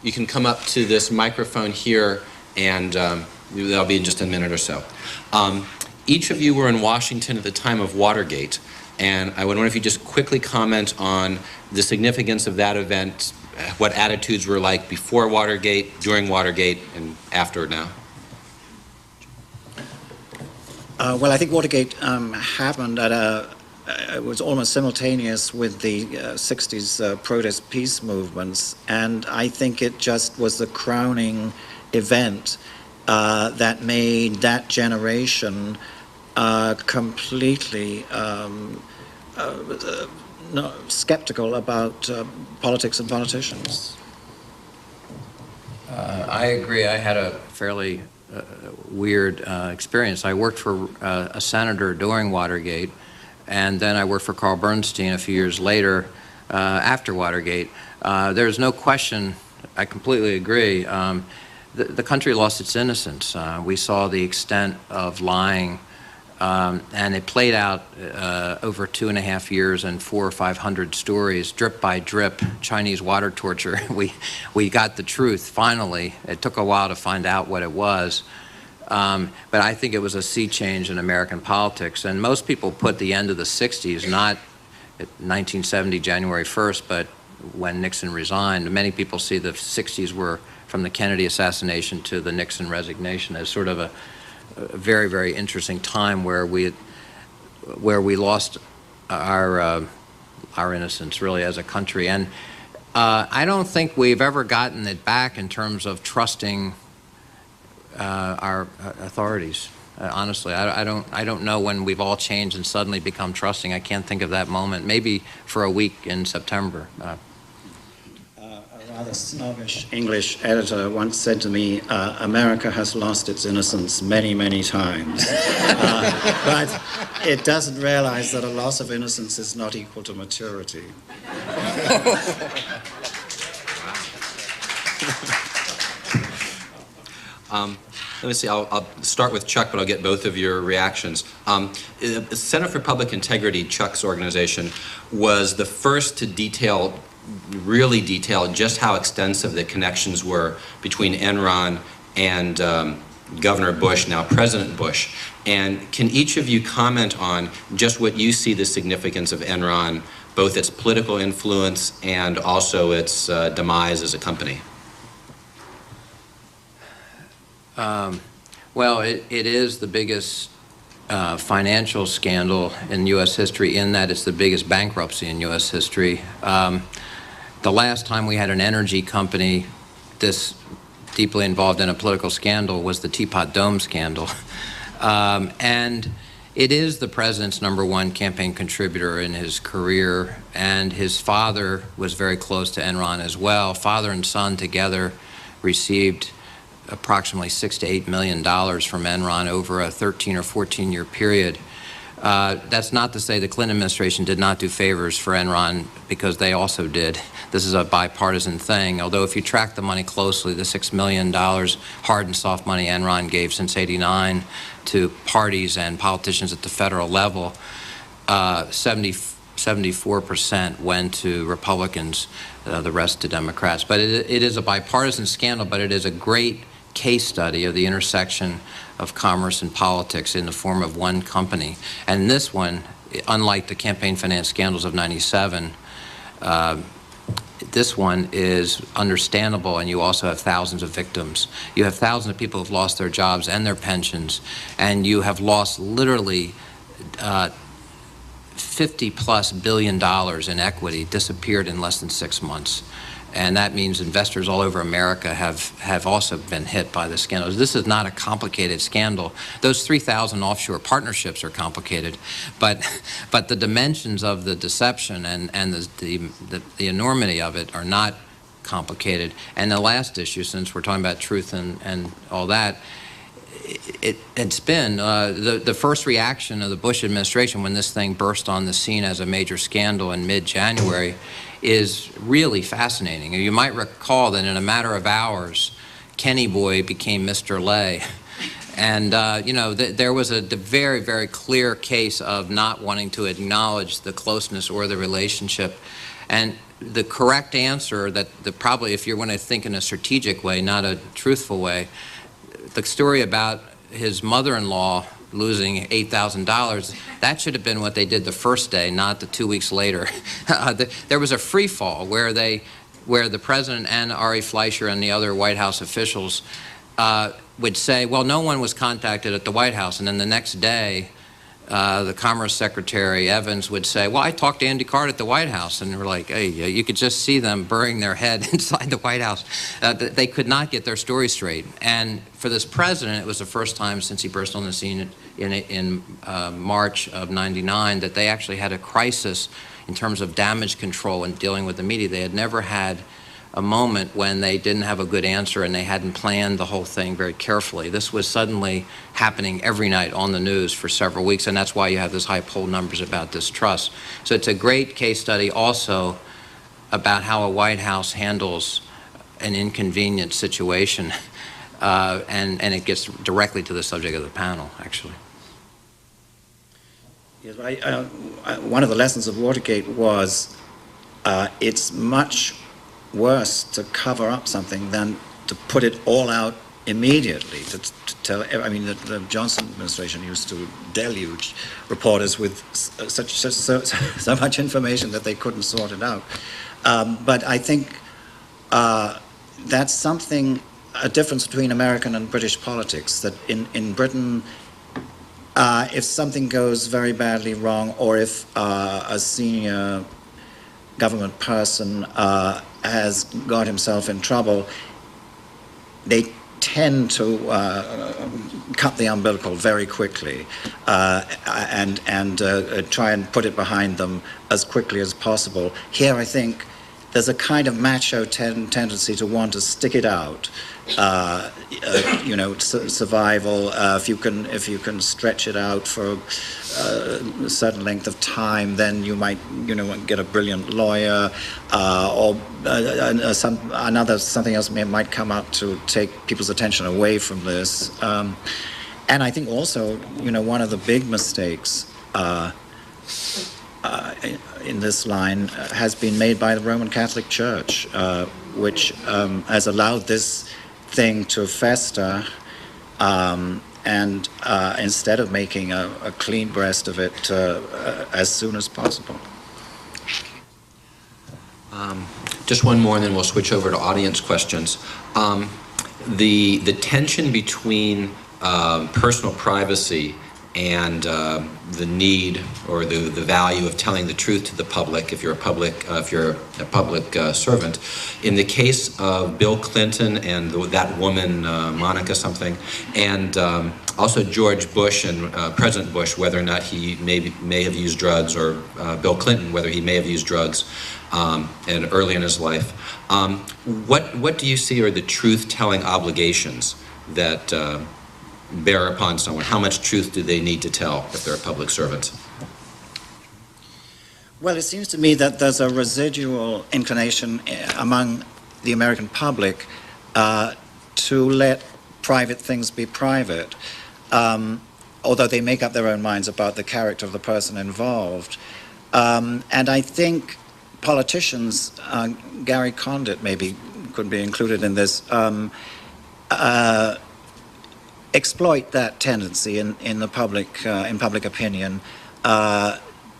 Speaker 2: you can come up to this microphone here, and that'll be in just a minute or so. Each of you were in Washington at the time of Watergate, and I wonder if you just quickly comment on the significance of that event, what attitudes were like before Watergate, during Watergate, and after now.
Speaker 3: Well, I think Watergate happened at it was almost simultaneous with the 60s protest peace movements, and I think it just was the crowning event that made that generation completely skeptical about politics and politicians.
Speaker 4: I agree. I had a fairly weird experience. I worked for a senator during Watergate, and then I worked for Carl Bernstein a few years later after Watergate. There's no question, I completely agree, the country lost its innocence. We saw the extent of lying, and it played out over 2.5 years and 400 or 500 stories, drip by drip, Chinese water torture. We got the truth, finally. It took a while to find out what it was. But I think it was a sea change in American politics. And most people put the end of the 60s, not at 1970, January 1st, but when Nixon resigned. Many people see the 60s were from the Kennedy assassination to the Nixon resignation as sort of a very, very interesting time where we lost our innocence, really, as a country. And I don't think we've ever gotten it back in terms of trusting our authorities. Honestly, I don't know when we've all changed and suddenly become trusting. I can't think of that moment. Maybe for a week in September.
Speaker 3: A rather snobbish English editor once said to me, America has lost its innocence many, many times. But it doesn't realize that a loss of innocence is not equal to maturity.
Speaker 2: Let me see, I'll start with Chuck, but I'll get both of your reactions. Center for Public Integrity, Chuck's organization, was the first to really detail just how extensive the connections were between Enron and Governor Bush, now President Bush. And can each of you comment on just what you see the significance of Enron, both its political influence and also its demise as a company?
Speaker 4: Well, it is the biggest financial scandal in U.S. history, in that it's the biggest bankruptcy in U.S. history. The last time we had an energy company this deeply involved in a political scandal was the Teapot Dome scandal. And it is the president's #1 campaign contributor in his career, and his father was very close to Enron as well. Father and son together received approximately $6 to $8 million from Enron over a 13 or 14 year period. That's not to say the Clinton administration did not do favors for Enron, because they also did. This is a bipartisan thing, although if you track the money closely, the $6 million hard and soft money Enron gave since '89 to parties and politicians at the federal level, 74% went to Republicans, the rest to Democrats. But it is a bipartisan scandal, but it is a great case study of the intersection of commerce and politics in the form of one company. And this one, unlike the campaign finance scandals of '97, this one is understandable, and you also have thousands of victims. You have thousands of people who have lost their jobs and their pensions, and you have lost literally $50+ billion in equity disappeared in less than 6 months. And that means investors all over America have also been hit by the scandals. This is not a complicated scandal. Those 3,000 offshore partnerships are complicated, but the dimensions of the deception and the enormity of it are not complicated. And the last issue, since we're talking about truth and all that, it's been the first reaction of the Bush administration when this thing burst on the scene as a major scandal in mid-January is really fascinating. You might recall that in a matter of hours, Kenny Boy became Mr. Lay. And, you know, there was a very, very clear case of not wanting to acknowledge the closeness or the relationship. And the correct answer probably, if you're going to think in a strategic way, not a truthful way, the story about his mother-in-law losing $8,000, that should have been what they did the first day, not the 2 weeks later. There was a free fall where the president and Ari Fleischer and the other White House officials would say, well, no one was contacted at the White House. And then the next day, the Commerce Secretary Evans would say, well, I talked to Andy Card at the White House. And we're like, hey, you could just see them burying their head inside the White House. They could not get their story straight. And for this president, it was the first time since he burst on the scene in March of '99 that they actually had a crisis in terms of damage control and dealing with the media. They had never had a moment when they didn't have a good answer and they hadn't planned the whole thing very carefully. This was suddenly happening every night on the news for several weeks, and that's why you have those high poll numbers about distrust. So it's a great case study also about how a White House handles an inconvenient situation, and it gets directly to the subject of the panel, actually.
Speaker 3: Yes, one of the lessons of Watergate was it's much worse to cover up something than to put it all out immediately. To tell, I mean, the Johnson administration used to deluge reporters with so much information that they couldn't sort it out. But I think that's something, a difference between American and British politics, that in Britain, if something goes very badly wrong, or if a senior government person has got himself in trouble, they tend to cut the umbilical very quickly and try and put it behind them as quickly as possible. Here, I think there's a kind of macho tendency to want to stick it out. You know, survival. If you can stretch it out for a certain length of time, then you might, you know, get a brilliant lawyer, or something else might come up to take people's attention away from this. And I think also, you know, one of the big mistakes in this line has been made by the Roman Catholic Church, which has allowed this thing to fester, and instead of making a clean breast of it as soon as possible.
Speaker 2: Just one more, and then we'll switch over to audience questions. The tension between personal privacy and the need or the value of telling the truth to the public if you're a public servant. In the case of Bill Clinton and that woman Monica something, and also George Bush and President Bush, whether or not he may have used drugs, or Bill Clinton, whether he may have used drugs and early in his life. What do you see are the truth-telling obligations that bear upon someone? How much truth do they need to tell if they're a public servant?
Speaker 3: Well, it seems to me that there's a residual inclination among the American public to let private things be private, although they make up their own minds about the character of the person involved. And I think politicians, Gary Condit maybe could be included in this, exploit that tendency in public opinion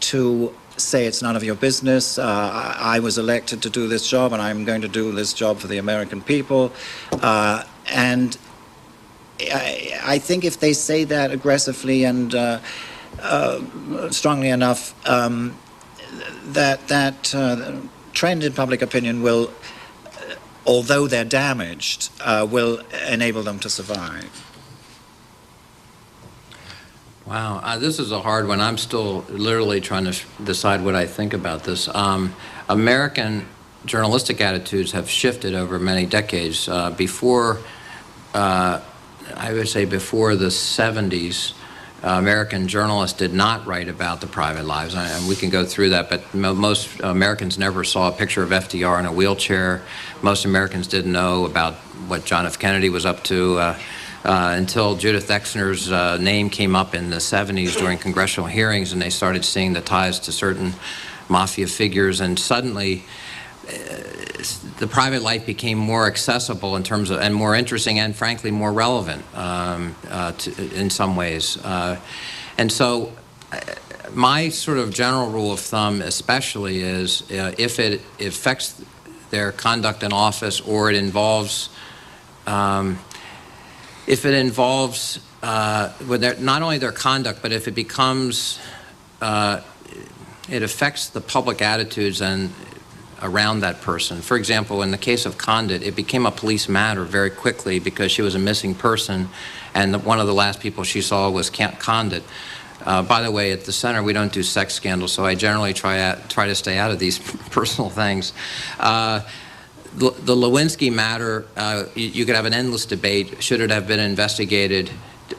Speaker 3: to say it's none of your business. I was elected to do this job, and I'm going to do this job for the American people. And I think if they say that aggressively and strongly enough, that trend in public opinion will, although they're damaged, will enable them to survive.
Speaker 4: Wow, this is a hard one. I'm still literally trying to decide what I think about this. American journalistic attitudes have shifted over many decades. I would say before the 70s, American journalists did not write about the private lives, and we can go through that, but most Americans never saw a picture of FDR in a wheelchair. Most Americans didn't know about what John F. Kennedy was up to until Judith Exner's name came up in the 70s during congressional hearings, and they started seeing the ties to certain mafia figures, and suddenly the private life became more accessible in terms of, and more interesting, and frankly more relevant in some ways. And so my sort of general rule of thumb especially is if it affects their conduct in office, or it involves if it involves not only their conduct, but if it becomes it affects the public attitudes and around that person. For example, in the case of Condit, it became a police matter very quickly because she was a missing person, and one of the last people she saw was Condit. By the way, at the center, we don't do sex scandals, so I generally try to stay out of these personal things. The Lewinsky matter, you could have an endless debate. Should it have been investigated?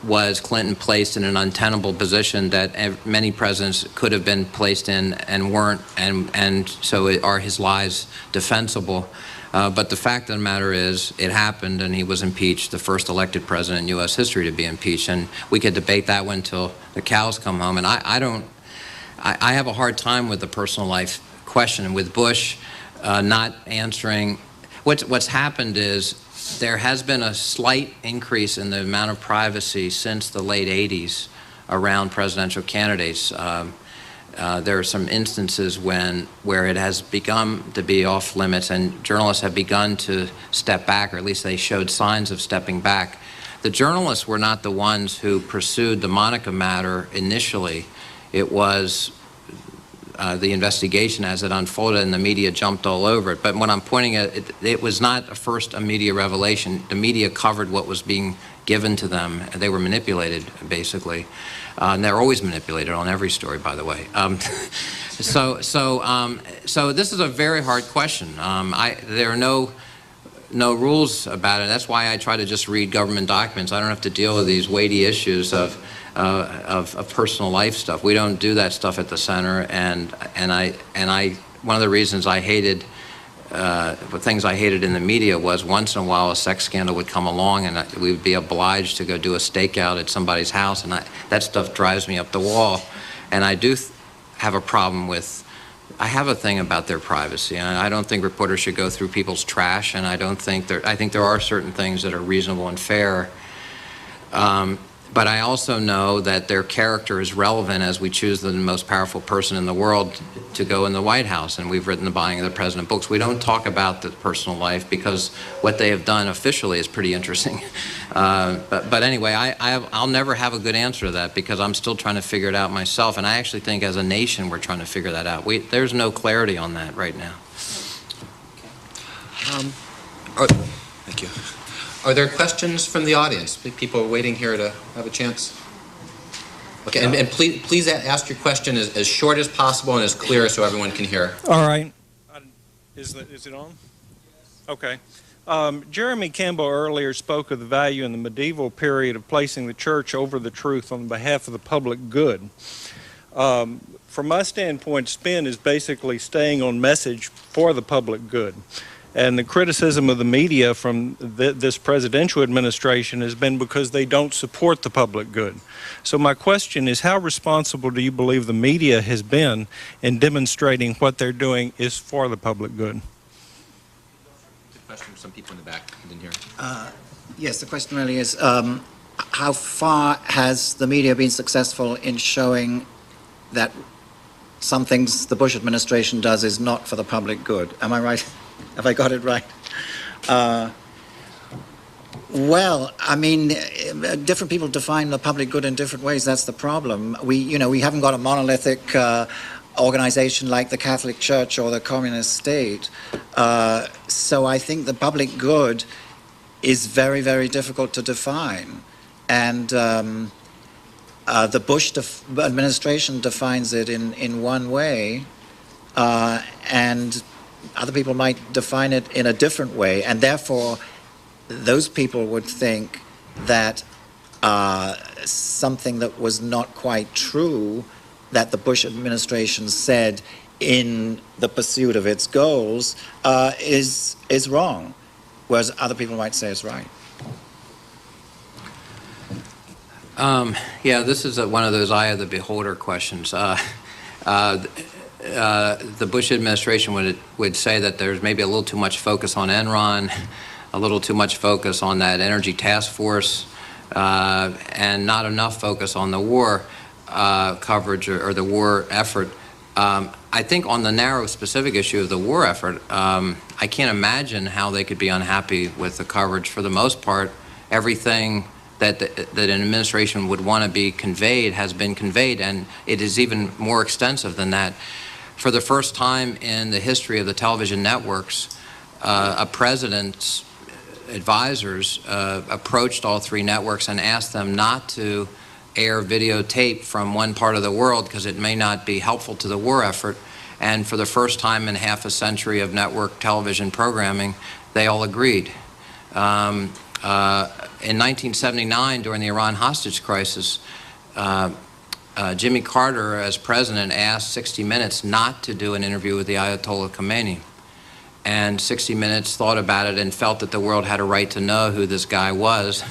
Speaker 4: Was Clinton placed in an untenable position that many presidents could have been placed in and weren't, and so are his lies defensible? But the fact of the matter is, it happened, and he was impeached, the first elected president in U.S. history to be impeached, and we could debate that one till the cows come home. And I have a hard time with the personal life question, and with Bush not answering. What's happened is, there has been a slight increase in the amount of privacy since the late 80s around presidential candidates. There are some instances where it has begun to be off limits, and journalists have begun to step back, or at least they showed signs of stepping back. The journalists were not the ones who pursued the Monica matter initially. It was the investigation as it unfolded, and the media jumped all over it. But when I'm pointing at it, it was not a media revelation. The media covered what was being given to them. They were manipulated, basically. And they're always manipulated on every story, by the way. So this is a very hard question. There are no rules about it. That's why I try to just read government documents. I don't have to deal with these weighty issues of personal life stuff. We don't do that stuff at the center, and one of the reasons I hated the things I hated in the media was once in a while a sex scandal would come along, and we would be obliged to go do a stakeout at somebody's house, and that stuff drives me up the wall. And I do have a problem with, I have a thing about their privacy, and I don't think reporters should go through people's trash, and I think there are certain things that are reasonable and fair. But I also know that their character is relevant as we choose the most powerful person in the world to go in the White House. And we've written the Buying of the President books. We don't talk about the personal life because what they have done officially is pretty interesting. But anyway, I'll never have a good answer to that because I'm still trying to figure it out myself. And I actually think as a nation we're trying to figure that out. There's no clarity on that right now.
Speaker 2: Thank you. Are there questions from the audience? People are waiting here to have a chance. Okay, and please ask your question as short as possible and as clear so everyone can hear.
Speaker 5: All right. Is it on? Okay. Jeremy Campbell earlier spoke of the value in the medieval period of placing the church over the truth on behalf of the public good. From my standpoint, spin is basically staying on message for the public good. And the criticism of the media from this presidential administration has been because they don't support the public good. So my question is, how responsible do you believe the media has been in demonstrating what they're doing is for the public good?
Speaker 2: Good question from some people in the back. I didn't hear.
Speaker 3: Yes, the question really is, how far has the media been successful in showing that some things the Bush administration does is not for the public good. Am I right? Have I got it right? Well, I mean, different people define the public good in different ways. That's the problem. We haven't got a monolithic organization like the Catholic Church or the Communist state. So I think the public good is very, very difficult to define. And the Bush administration defines it in one way, and other people might define it in a different way. And therefore, those people would think that something that was not quite true that the Bush administration said in the pursuit of its goals is wrong, whereas other people might say it's right.
Speaker 4: Yeah, this is one of those eye of the beholder questions. The Bush administration would say that there's maybe a little too much focus on Enron, a little too much focus on that energy task force, and not enough focus on the war coverage or the war effort. I think on the narrow specific issue of the war effort, I can't imagine how they could be unhappy with the coverage. For the most part, everything that an administration would want to be conveyed has been conveyed, and it is even more extensive than that. For the first time in the history of the television networks, a president's advisors approached all three networks and asked them not to air videotape from one part of the world because it may not be helpful to the war effort. And for the first time in half a century of network television programming, they all agreed. In 1979, during the Iran hostage crisis, Jimmy Carter, as president, asked 60 Minutes not to do an interview with the Ayatollah Khomeini. And 60 Minutes thought about it and felt that the world had a right to know who this guy was.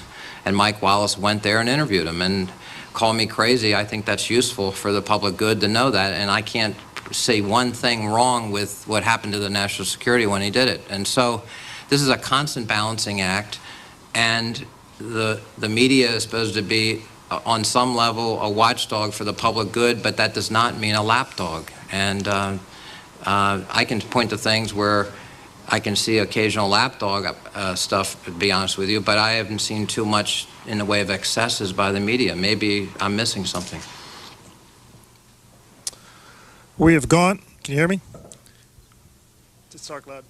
Speaker 4: And Mike Wallace went there and interviewed him. And call me crazy, I think that's useful for the public good to know that. And I can't say one thing wrong with what happened to the national security when he did it. And so this is a constant balancing act. And the media is supposed to be, on some level, a watchdog for the public good, but that does not mean a lapdog. And I can point to things where I can see occasional lapdog stuff, to be honest with you, but I haven't seen too much in the way of excesses by the media. Maybe I'm missing something.
Speaker 6: We have gone, can you hear me? Just talk loud.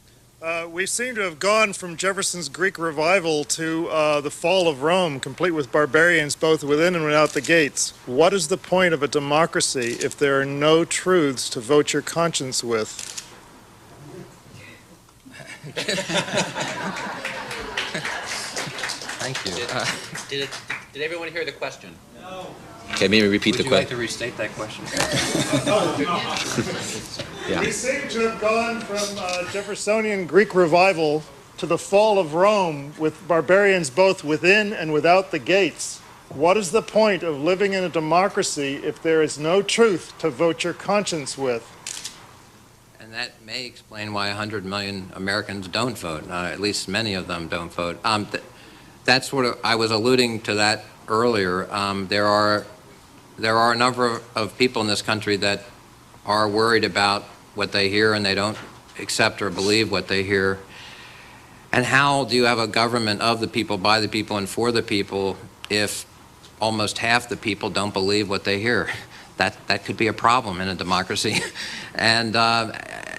Speaker 6: We seem to have gone from Jefferson's Greek revival to the fall of Rome, complete with barbarians both within and without the gates. What is the point of a democracy if there are no truths to vote your conscience with?
Speaker 2: Thank you. Did everyone hear the question?
Speaker 7: No. Okay, maybe repeat the question.
Speaker 4: Would you like to restate that question?
Speaker 6: Yeah. We seem to have gone from Jeffersonian Greek revival to the fall of Rome with barbarians both within and without the gates. What is the point of living in a democracy if there is no truth to vote your conscience with?
Speaker 4: And that may explain why 100 million Americans don't vote. At least many of them don't vote. That's what I was alluding to that earlier. There are a number of people in this country that are worried about what they hear and they don't accept or believe what they hear. And how do you have a government of the people, by the people, and for the people if almost half the people don't believe what they hear? That could be a problem in a democracy. And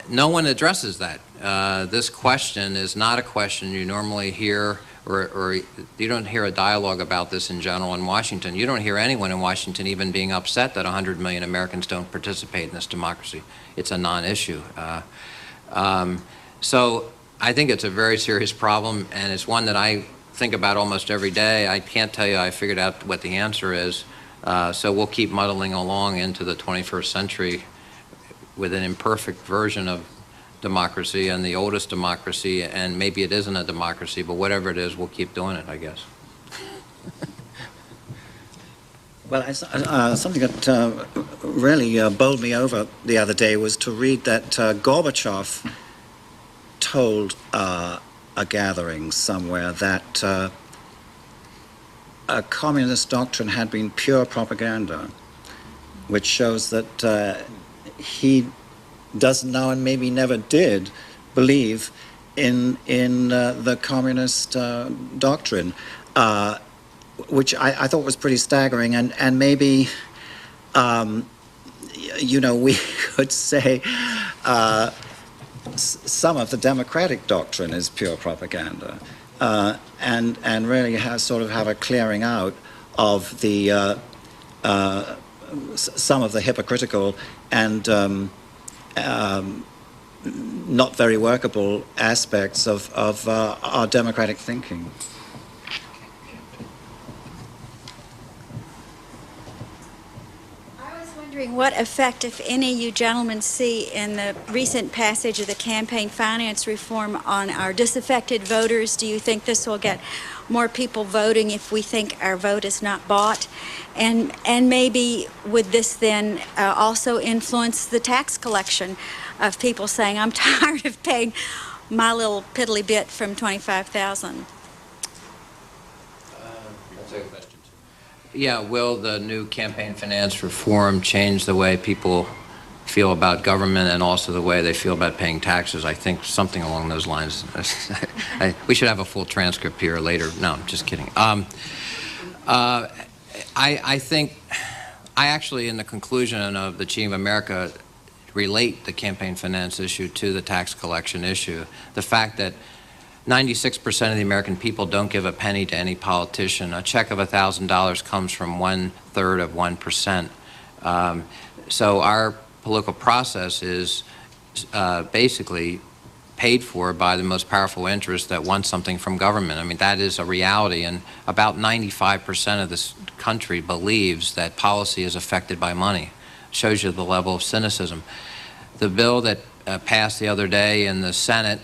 Speaker 4: no one addresses that. This question is not a question you normally hear, or you don't hear a dialogue about this in general in Washington. You don't hear anyone in Washington even being upset that 100 million Americans don't participate in this democracy. It's a non-issue. So I think it's a very serious problem, and it's one that I think about almost every day. I can't tell you I figured out what the answer is. So we'll keep muddling along into the 21st century with an imperfect version of democracy and the oldest democracy, and maybe it isn't a democracy, but whatever it is, we'll keep doing it, I guess.
Speaker 3: Well, something that really bowled me over the other day was to read that Gorbachev told a gathering somewhere that a communist doctrine had been pure propaganda, which shows that he doesn't know and maybe never did believe in the communist doctrine, which I thought was pretty staggering, and maybe we could say some of the democratic doctrine is pure propaganda, and really have a clearing out of the some of the hypocritical and not very workable aspects of our democratic thinking.
Speaker 8: I was wondering what effect, if any, you gentlemen see in the recent passage of the campaign finance reform on our disaffected voters. Do you think this will get more people voting if we think our vote is not bought? And maybe would this then also influence the tax collection of people saying, I'm tired of paying my little piddly bit from $25,000?
Speaker 4: That's a good question. Yeah, will the new campaign finance reform change the way people feel about government and also the way they feel about paying taxes? I think something along those lines. We should have a full transcript here later. No, I'm just kidding. I think, I actually, in the conclusion of the Chief of America, relate the campaign finance issue to the tax collection issue. The fact that 96% of the American people don't give a penny to any politician. A check of $1,000 comes from 1/3 of 1%. So our political process is basically paid for by the most powerful interests that want something from government. I mean, that is a reality, and about 95% of this country believes that policy is affected by money. Shows you the level of cynicism. The bill that passed the other day in the Senate,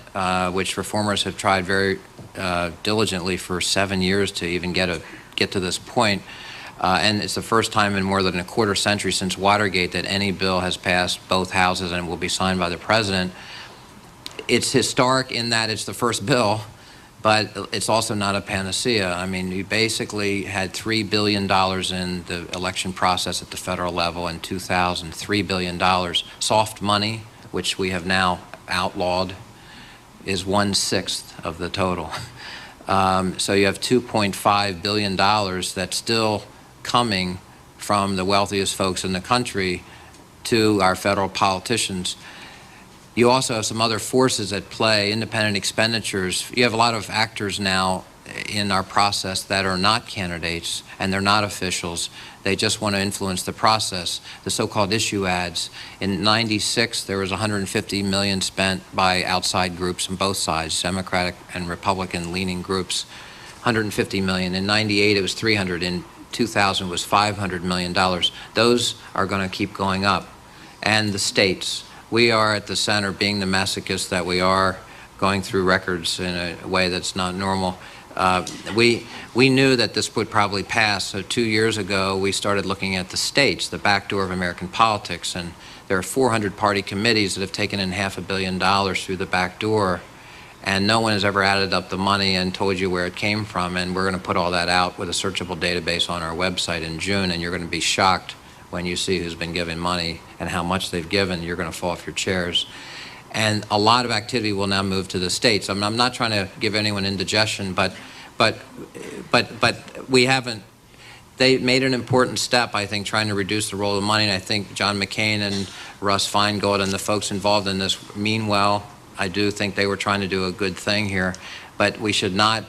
Speaker 4: which reformers have tried very diligently for 7 years to even get to this point, and it's the first time in more than a quarter century since Watergate that any bill has passed both houses and will be signed by the president. It's historic in that it's the first bill, but it's also not a panacea. I mean, you basically had $3 billion in the election process at the federal level in 2000, $3 billion. Soft money, which we have now outlawed, is 1/6 of the total. So you have $2.5 billion that's still coming from the wealthiest folks in the country to our federal politicians. You also have some other forces at play, independent expenditures. You have a lot of actors now in our process that are not candidates and they're not officials. They just want to influence the process. The so-called issue ads. In '96, there was $150 million spent by outside groups on both sides, Democratic and Republican-leaning groups. $150 million. In '98, it was $300. In 2000, it was $500 million. Those are going to keep going up. And the states. We are at the center, being the masochists that we are, going through records in a way that's not normal. We knew that this would probably pass, so 2 years ago we started looking at the states, the back door of American politics, and there are 400 party committees that have taken in $500 million through the back door, and no one has ever added up the money and told you where it came from, and we're going to put all that out with a searchable database on our website in June, and you're going to be shocked when you see who's been giving money and how much they've given. You're going to fall off your chairs. And a lot of activity will now move to the states. I'm not trying to give anyone indigestion, but we haven't. They made an important step, I think, trying to reduce the role of money. And I think John McCain and Russ Feingold and the folks involved in this mean well. I do think they were trying to do a good thing here, but we should not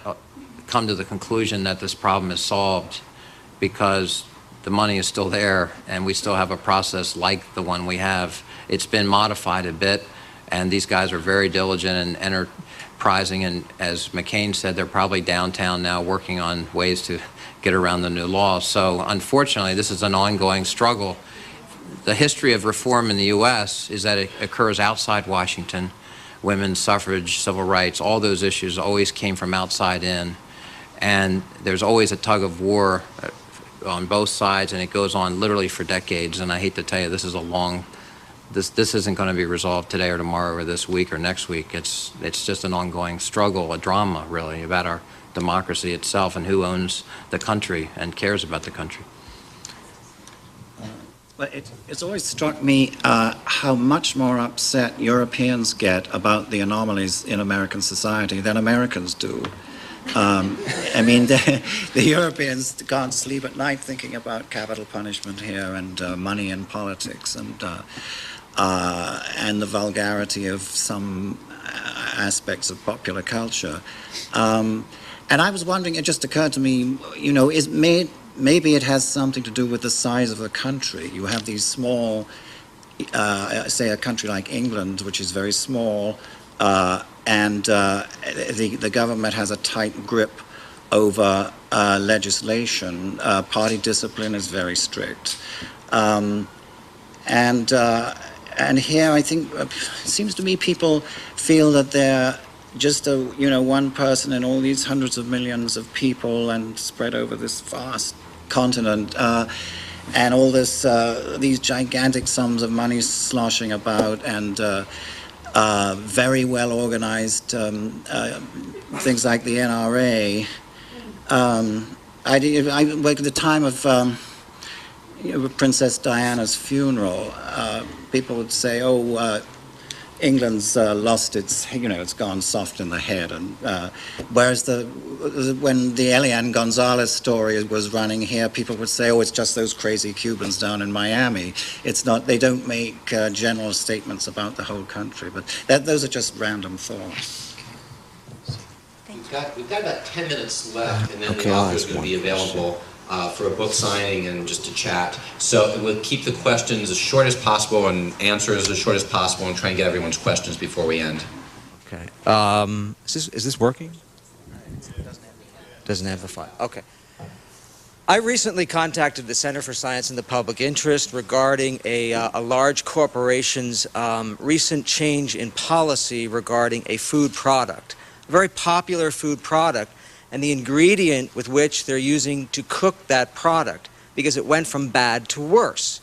Speaker 4: come to the conclusion that this problem is solved, because the money is still there, and we still have a process like the one we have. It's been modified a bit, and these guys are very diligent and enterprising, and as McCain said, they're probably downtown now working on ways to get around the new laws. So unfortunately, this is an ongoing struggle. The history of reform in the U.S. is that it occurs outside Washington. Women's suffrage, civil rights, all those issues always came from outside in, and there's always a tug of war on both sides, and it goes on literally for decades. And I hate to tell you, this is a long, this isn't going to be resolved today or tomorrow or this week or next week. It's just an ongoing struggle, a drama really, about our democracy itself and who owns the country and cares about the country.
Speaker 3: Well, it's always struck me how much more upset Europeans get about the anomalies in American society than Americans do. I mean, the Europeans can't sleep at night thinking about capital punishment here and money in politics and the vulgarity of some aspects of popular culture. And I was wondering, it just occurred to me, you know, maybe it has something to do with the size of the country. You have these small, say a country like England, which is very small, and the government has a tight grip over legislation. Party discipline is very strict. And here I think it seems to me people feel that they're just one person in all these hundreds of millions of people and spread over this vast continent, and all this these gigantic sums of money sloshing about, and very well organized things like the NRA. At the time of Princess Diana's funeral, people would say, "Oh, England's lost its, it's gone soft in the head," and whereas when the Elian Gonzalez story was running here, people would say, "Oh, it's just those crazy Cubans down in Miami." It's not. They don't make general statements about the whole country, but those are just random thoughts.
Speaker 2: We've got about 10 minutes left, and then the author is going to be available for a book signing and just to chat. So we'll keep the questions as short as possible and answers as short as possible, and try and get everyone's questions before we end.
Speaker 9: Okay. Is this working? Doesn't have the file. Okay. I recently contacted the Center for Science in the Public Interest regarding a large corporation's recent change in policy regarding a food product, a very popular food product, and the ingredient with which they're using to cook that product, because it went from bad to worse.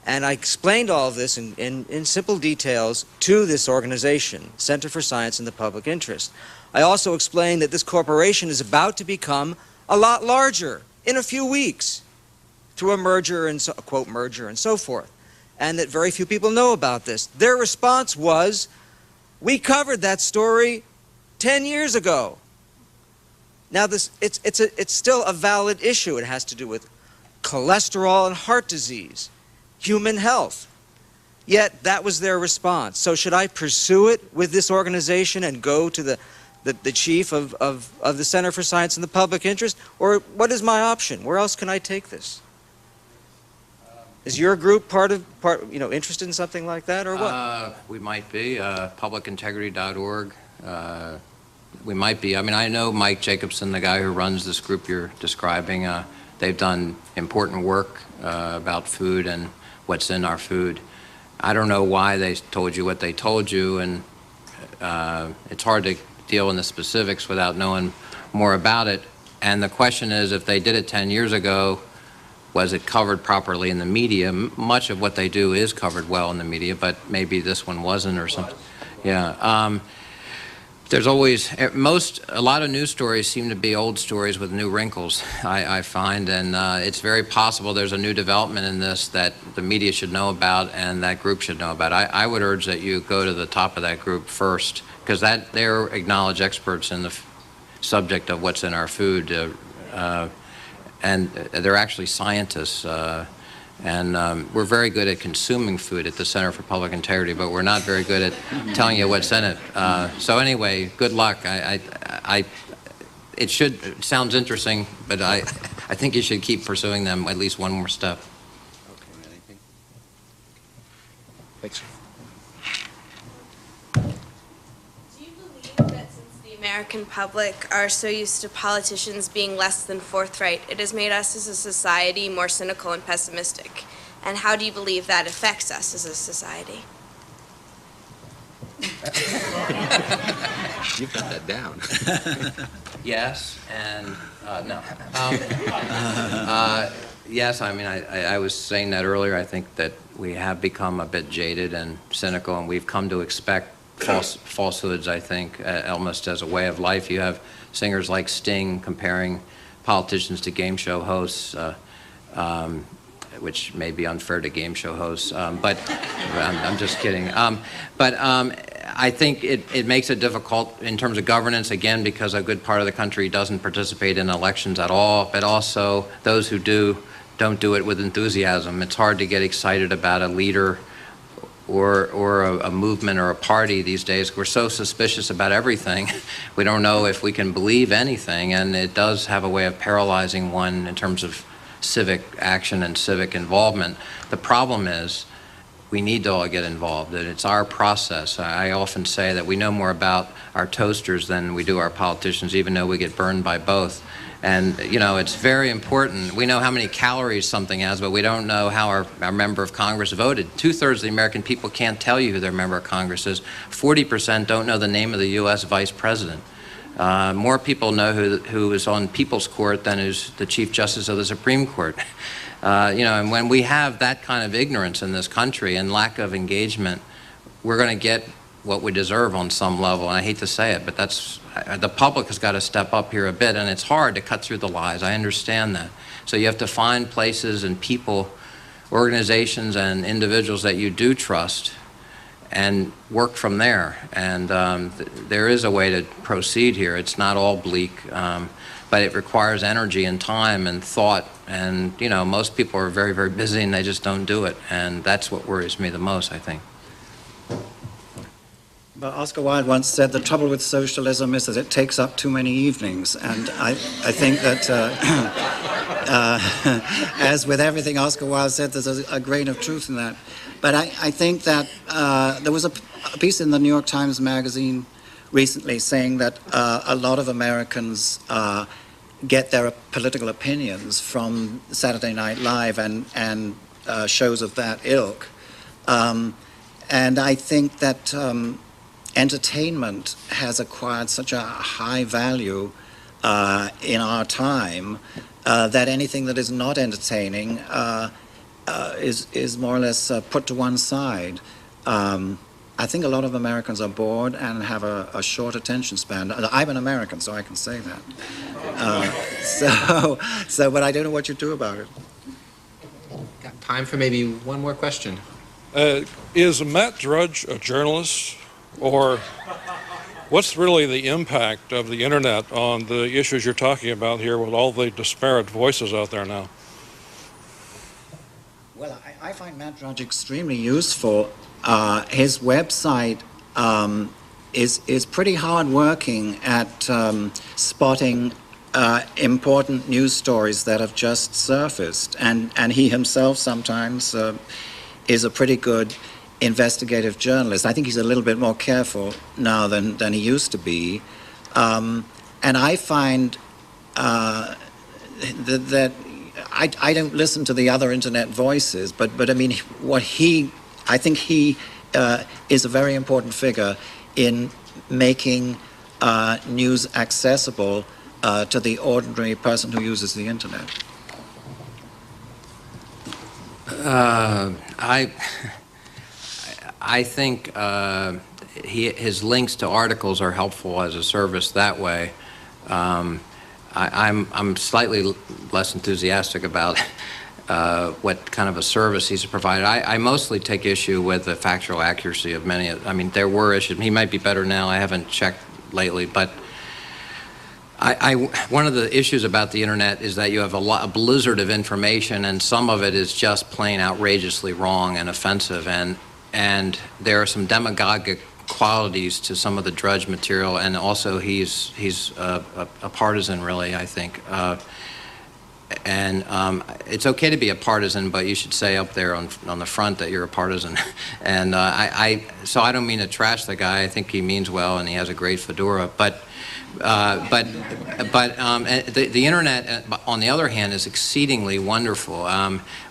Speaker 9: And I explained all of this in simple details to this organization, Center for Science in the Public Interest. I also explained that this corporation is about to become a lot larger in a few weeks through a merger and a quote merger and so forth, and that very few people know about this. Their response was, "We covered that story 10 years ago." Now, it's still a valid issue. It has to do with cholesterol and heart disease, human health. Yet, that was their response. So should I pursue it with this organization and go to the chief of the Center for Science in the Public Interest? Or what is my option? Where else can I take this? Is your group interested in something like that, or what?
Speaker 4: We might be. Publicintegrity.org. We might be. I mean, I know Mike Jacobson, the guy who runs this group you're describing. They've done important work about food and what's in our food. I don't know why they told you what they told you, and it's hard to deal in the specifics without knowing more about it. And the question is, if they did it 10 years ago, was it covered properly in the media? Much of what they do is covered well in the media, but maybe this one wasn't or something. Yeah. There's always, a lot of news stories seem to be old stories with new wrinkles, I find, and it's very possible there's a new development in this that the media should know about and that group should know about. I would urge that you go to the top of that group first, because they're acknowledged experts in the subject of what's in our food, and they're actually scientists. And we're very good at consuming food at the Center for Public Integrity, but we're not very good at telling you what's in it. So anyway, good luck. It sounds interesting, but I think you should keep pursuing them at least one more step.
Speaker 2: Okay, anything?
Speaker 9: Thanks.
Speaker 10: Do you believe that since the American public are so used to politicians being less than forthright, it has made us as a society more cynical and pessimistic? And how do you believe that affects us as a society?
Speaker 2: You've got that down.
Speaker 4: Yes, and no. Yes, I mean, I was saying that earlier. I think that we have become a bit jaded and cynical, and we've come to expect falsehoods, I think, almost as a way of life. You have singers like Sting comparing politicians to game show hosts, which may be unfair to game show hosts, but I'm just kidding. I think it makes it difficult in terms of governance, again, because a good part of the country doesn't participate in elections at all, but also those who do don't do it with enthusiasm. It's hard to get excited about a leader or a movement or a party these days. We're so suspicious about everything. We don't know if we can believe anything, and it does have a way of paralyzing one in terms of civic action and civic involvement. The problem is we need to all get involved, and it's our process. I often say that we know more about our toasters than we do our politicians, even though we get burned by both. And, you know, it's very important. We know how many calories something has, but we don't know how our member of Congress voted. 2/3 of the American people can't tell you who their member of Congress is. 40% don't know the name of the U.S. vice president. More people know who is on People's Court than who's the Chief Justice of the Supreme Court. You know, and when we have that kind of ignorance in this country and lack of engagement, we're going to get what we deserve on some level. And I hate to say it, but that's the public has got to step up here a bit, and it's hard to cut through the lies. I understand that. So you have to find places and people, organizations and individuals that you do trust and work from there. And there is a way to proceed here. It's not all bleak, but it requires energy and time and thought. And, you know, most people are very, very busy and they just don't do it. And that's what worries me the most, I think.
Speaker 3: But Oscar Wilde once said the trouble with socialism is that it takes up too many evenings. And I think that, as with everything Oscar Wilde said, there's a grain of truth in that. But I think that there was a piece in the New York Times Magazine recently saying that a lot of Americans get their political opinions from Saturday Night Live and shows of that ilk. And I think that entertainment has acquired such a high value in our time that anything that is not entertaining is more or less put to one side. I think a lot of Americans are bored and have a short attention span. I'm an American, so I can say that. But I don't know what you do about it.
Speaker 2: Got time for maybe one more question.
Speaker 11: Is Matt Drudge a journalist, or what's really the impact of the internet on the issues you're talking about here with all the disparate voices out there now?
Speaker 3: Well, I find Matt Drudge extremely useful. His website is pretty hard-working at spotting important news stories that have just surfaced, and he himself sometimes is a pretty good investigative journalist. I think he's a little bit more careful now than he used to be, and I find that I don't listen to the other internet voices, but I mean I think he is a very important figure in making news accessible to the ordinary person who uses the internet.
Speaker 4: I think his links to articles are helpful as a service that way. I'm slightly less enthusiastic about what kind of a service he's provided. I mostly take issue with the factual accuracy of many. I mean, there were issues. He might be better now. I haven't checked lately, but one of the issues about the internet is that you have a blizzard of information, and some of it is just plain outrageously wrong and offensive, and there are some demagogic qualities to some of the Drudge material, and also he's a partisan, really, I think. It's okay to be a partisan, but you should say up there on the front that you're a partisan. And so I don't mean to trash the guy. I think he means well, and he has a great fedora. But the internet, on the other hand, is exceedingly wonderful.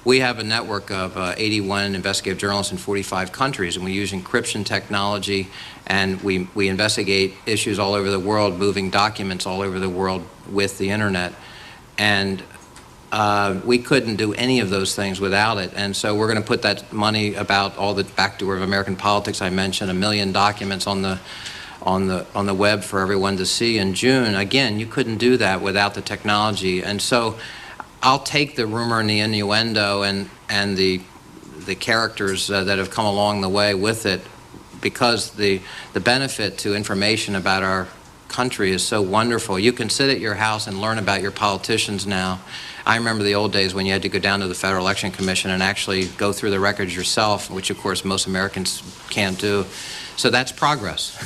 Speaker 4: We have a network of 81 investigative journalists in 45 countries, and we use encryption technology, and we investigate issues all over the world, moving documents all over the world with the internet. And we couldn't do any of those things without it. And so we're going to put that money about all the backdoor of American politics I mentioned, 1 million documents on the web for everyone to see in June. Again, you couldn't do that without the technology. And so I'll take the rumor and the innuendo and the characters that have come along the way with it, because the benefit to information about our country is so wonderful. You can sit at your house and learn about your politicians now. I remember the old days when you had to go down to the Federal Election Commission and actually go through the records yourself, which of course most Americans can't do. So that's progress.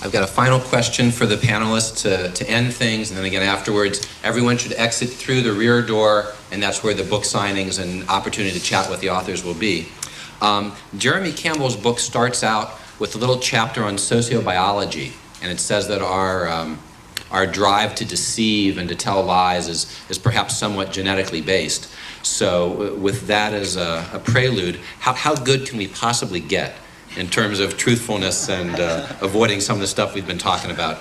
Speaker 2: I've got a final question for the panelists to end things, and then again afterwards, everyone should exit through the rear door, and that's where the book signings and opportunity to chat with the authors will be. Jeremy Campbell's book starts out with a little chapter on sociobiology, and it says that our drive to deceive and to tell lies is perhaps somewhat genetically based. So with that as a prelude, how good can we possibly get in terms of truthfulness and avoiding some of the stuff we've been talking about?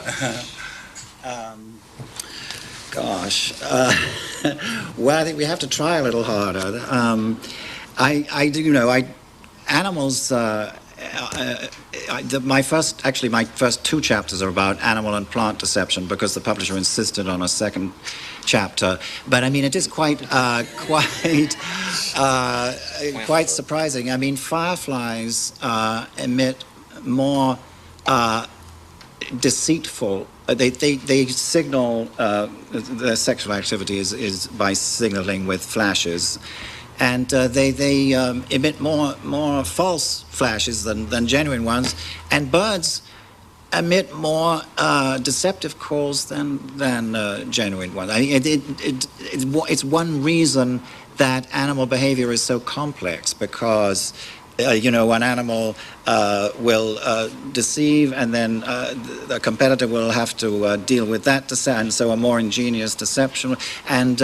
Speaker 3: Well, I think we have to try a little harder. I do know, animals, my first two chapters are about animal and plant deception, because the publisher insisted on a second chapter. But I mean, it is quite surprising. I mean, fireflies emit more deceitful. They signal their sexual activity is by signaling with flashes, and they emit more false flashes than genuine ones. And birds emit more deceptive calls than genuine ones. I mean, it's one reason that animal behavior is so complex, because an animal will deceive, and then the competitor will have to deal with that deception, so a more ingenious deception. And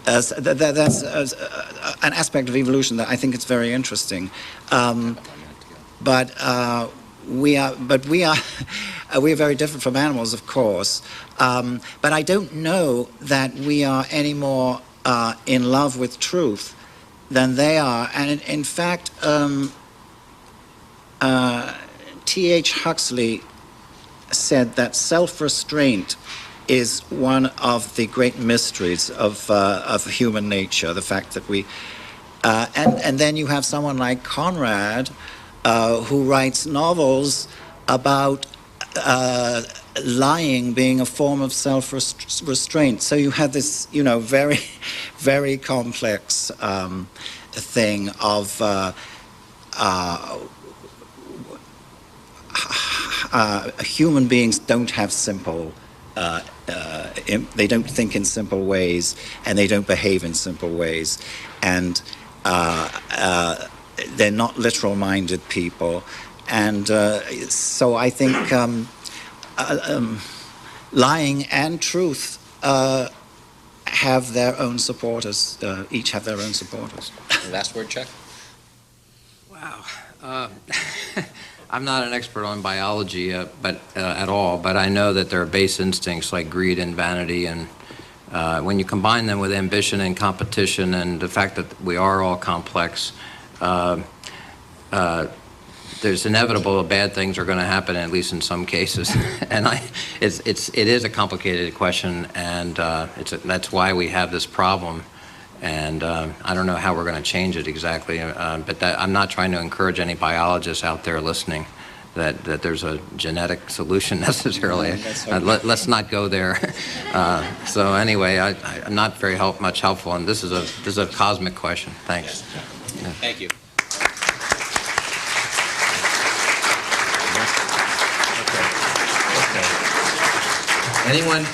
Speaker 3: that's an aspect of evolution that I think is very interesting. We are very different from animals, of course. But I don't know that we are any more in love with truth than they are. And in fact, T.H. Huxley said that self-restraint is one of the great mysteries of human nature. The fact that we and then you have someone like Conrad, who writes novels about lying being a form of self-restraint. So you have this, very, very complex thing of human beings don't have simple. They don't think in simple ways, and they don't behave in simple ways, and they're not literal-minded people. And so I think lying and truth have their own supporters, each have their own supporters.
Speaker 2: Last word, Chuck?
Speaker 4: Wow. I'm not an expert on biology at all, but I know that there are base instincts like greed and vanity, and when you combine them with ambition and competition and the fact that we are all complex, there's inevitable bad things are going to happen, at least in some cases. And it is a complicated question, and that's why we have this problem. And I don't know how we're going to change it exactly, but I'm not trying to encourage any biologists out there listening that there's a genetic solution necessarily. Let's not go there. So anyway, I'm not very much helpful, and this is a cosmic question. Thanks.
Speaker 2: Yeah. Thank you.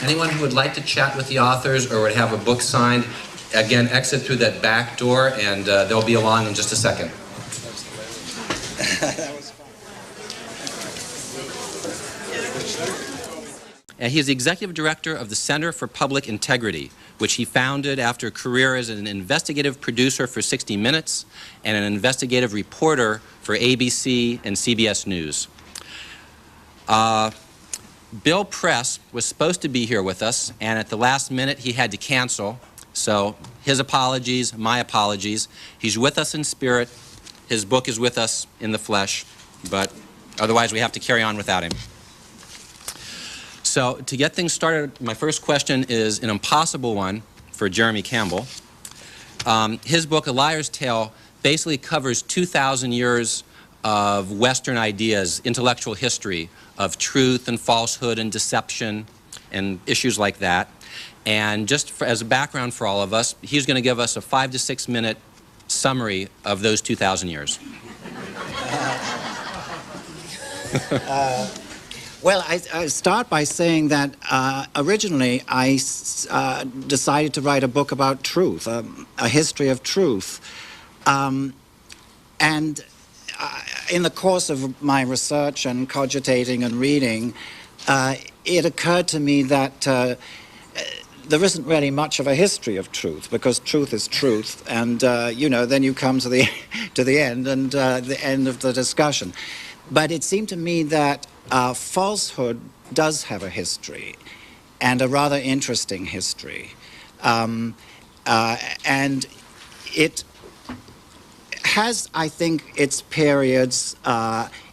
Speaker 2: Anyone who would like to chat with the authors or would have a book signed, again, exit through that back door, and they'll be along in just a second. And he is the executive director of the Center for Public Integrity, which he founded after a career as an investigative producer for 60 Minutes and an investigative reporter for ABC and CBS News. Bill Press was supposed to be here with us, and at the last minute he had to cancel. So his apologies, my apologies. He's with us in spirit. His book is with us in the flesh, but otherwise we have to carry on without him. So to get things started, my first question is an impossible one for Jeremy Campbell. His book, A Liar's Tale, basically covers 2,000 years of Western ideas, intellectual history of truth and falsehood and deception and issues like that. And just as a background for all of us, he's going to give us a 5 to 6 minute summary of those 2,000 years.
Speaker 3: Well, I start by saying that originally I decided to write a book about truth, a history of truth. And in the course of my research and cogitating and reading, it occurred to me that there isn't really much of a history of truth, because truth is truth, and you know, then you come to the end and the end of the discussion. But it seemed to me that falsehood does have a history, and a rather interesting history, and it has, I think, its periods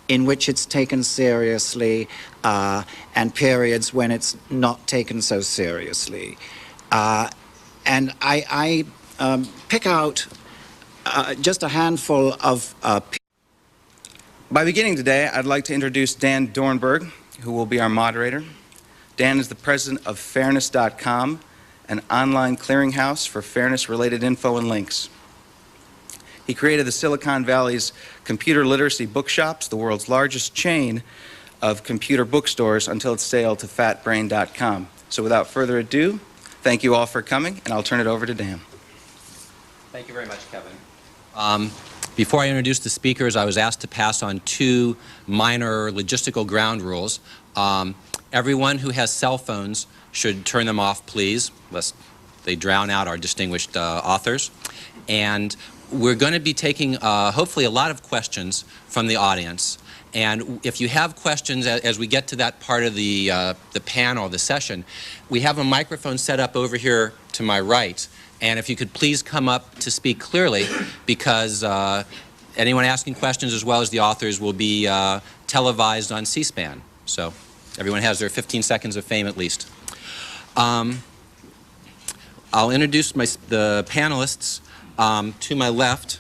Speaker 3: in which it's taken seriously, and periods when it's not taken so seriously. And I pick out just a handful of
Speaker 1: By beginning today, I'd like to introduce Dan Dornberg, who will be our moderator. Dan is the president of fairness.com, an online clearinghouse for fairness-related info and links. He created the Silicon Valley's computer literacy bookshops, the world's largest chain of computer bookstores, until its sale to fatbrain.com. So without further ado, thank you all for coming, and I'll turn it over to Dan.
Speaker 2: Thank you very much, Kevin. Before I introduce the speakers, I was asked to pass on 2 minor logistical ground rules. Everyone who has cell phones should turn them off, please, lest they drown out our distinguished authors. And we're going to be taking, hopefully, a lot of questions from the audience. And if you have questions as we get to that part of the panel, the session, we have a microphone set up over here to my right. And if you could please come up to speak clearly, because anyone asking questions as well as the authors will be televised on C-SPAN. So everyone has their 15 seconds of fame at least. I'll introduce the panelists. To my left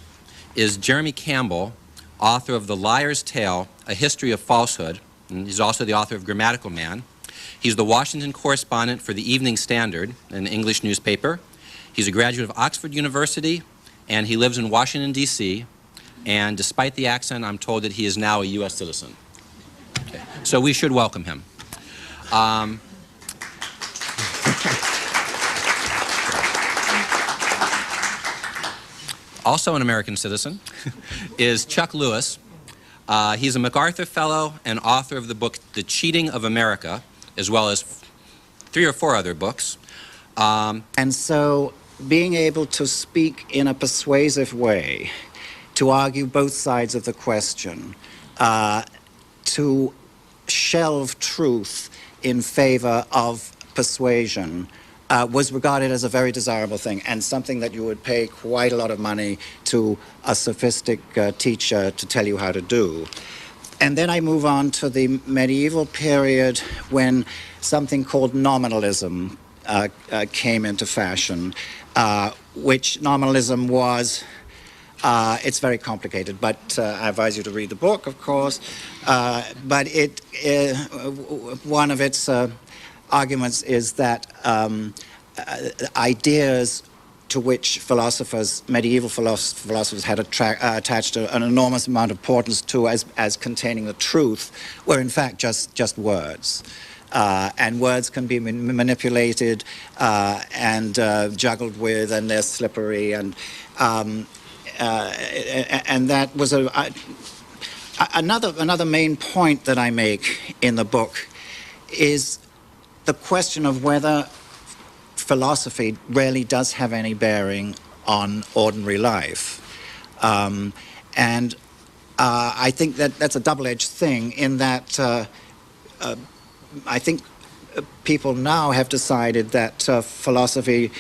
Speaker 2: is Jeremy Campbell, author of The Liar's Tale, A History of Falsehood. And he's also the author of Grammatical Man. He's the Washington correspondent for the Evening Standard, an English newspaper. He's a graduate of Oxford University, and he lives in Washington, D.C. And despite the accent, I'm told that he is now a U.S. citizen. Okay. So we should welcome him. Also an American citizen is Chuck Lewis. He's a MacArthur Fellow and author of the book The Cheating of America, as well as 3 or 4 other books.
Speaker 3: And so being able to speak in a persuasive way, to argue both sides of the question, to shelve truth in favor of persuasion, was regarded as a very desirable thing, and something that you would pay quite a lot of money to a sophisticated teacher to tell you how to do. And then I move on to the medieval period, when something called nominalism came into fashion, which nominalism was, it's very complicated, but I advise you to read the book, of course. But one of its arguments is that ideas to which medieval philosophers had attached an enormous amount of importance to as containing the truth, were in fact just words. And words can be manipulated and juggled with, and they're slippery, and that was another main point that I make in the book is the question of whether philosophy really does have any bearing on ordinary life. And I think that that's a double-edged thing, in that I think people now have decided that philosophy,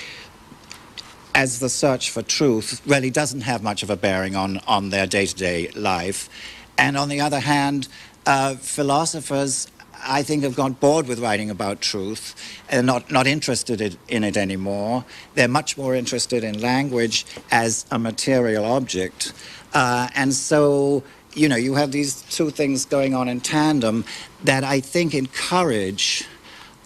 Speaker 3: as the search for truth, really doesn't have much of a bearing on their day-to-day life. And on the other hand, philosophers I think, have got bored with writing about truth and not interested in it anymore. They're much more interested in language as a material object. And so, you know, you have these two things going on in tandem that I think encourage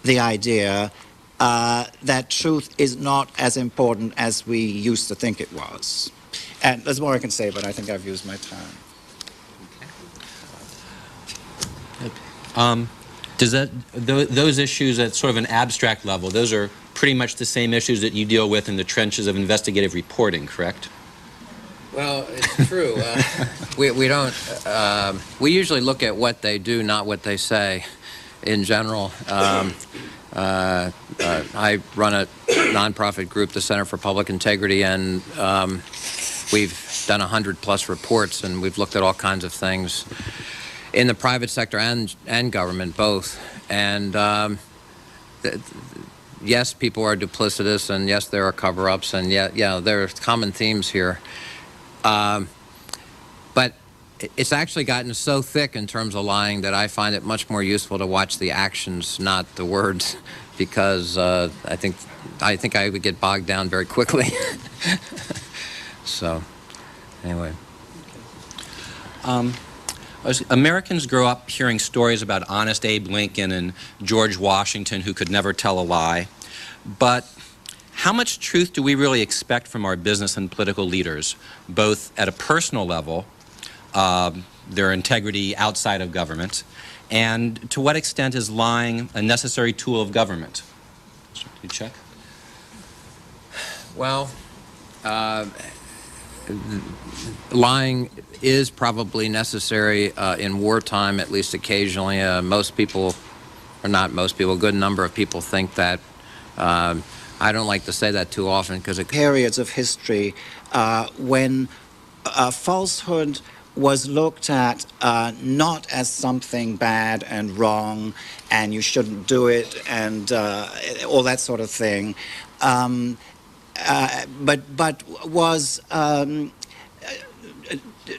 Speaker 3: the idea that truth is not as important as we used to think it was. And there's more I can say, but I think I've used my time.
Speaker 2: Does those issues at sort of an abstract level, those are pretty much the same issues that you deal with in the trenches of investigative reporting, correct?
Speaker 4: Well, it's true. We don't. We usually look at what they do, not what they say. In general, I run a nonprofit group, the Center for Public Integrity, and we've done 100+ reports, and we've looked at all kinds of things in the private sector and government, both. And yes, people are duplicitous, and yes, there are cover-ups, and yeah, there are common themes here. But it's actually gotten so thick in terms of lying that I find it much more useful to watch the actions, not the words, because I think I would get bogged down very quickly. So, anyway.
Speaker 2: Americans grow up hearing stories about honest Abe Lincoln and George Washington who could never tell a lie. But how much truth do we really expect from our business and political leaders, both at a personal level, their integrity outside of government, and to what extent is lying a necessary tool of government? Chuck?
Speaker 4: Well, lying is probably necessary in wartime, at least occasionally. Most people, or not most people, a good number of people think that. I don't like to say that too often because it...
Speaker 3: Periods of history when falsehood was looked at not as something bad and wrong and you shouldn't do it and all that sort of thing, but was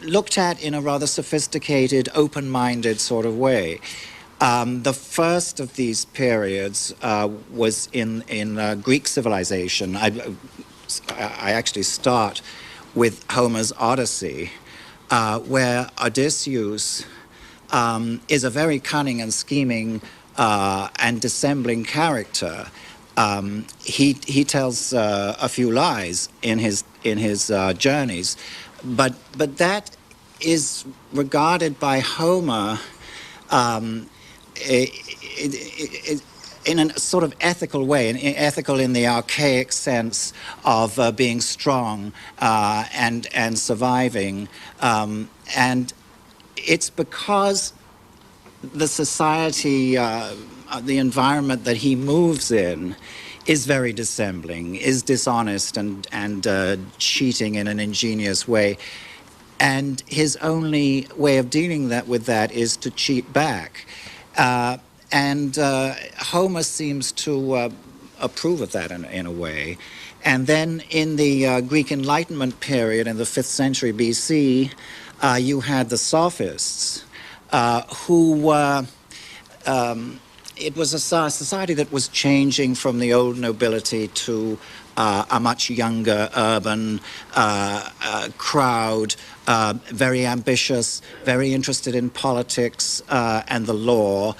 Speaker 3: looked at in a rather sophisticated, open-minded sort of way. The first of these periods was in Greek civilization. I actually start with Homer's Odyssey, where Odysseus is a very cunning and scheming and dissembling character. He tells a few lies in his journeys, but that is regarded by Homer in a sort of ethical way, ethical in the archaic sense of being strong and surviving. And it's because the society, the environment that he moves in is very dissembling, is dishonest and cheating in an ingenious way. And his only way of dealing with that is to cheat back. And Homer seems to approve of that in a way. And then in the Greek Enlightenment period, in the 5th century BC, you had the Sophists, who were... it was a society that was changing from the old nobility to a much younger urban crowd, very ambitious, very interested in politics and the law.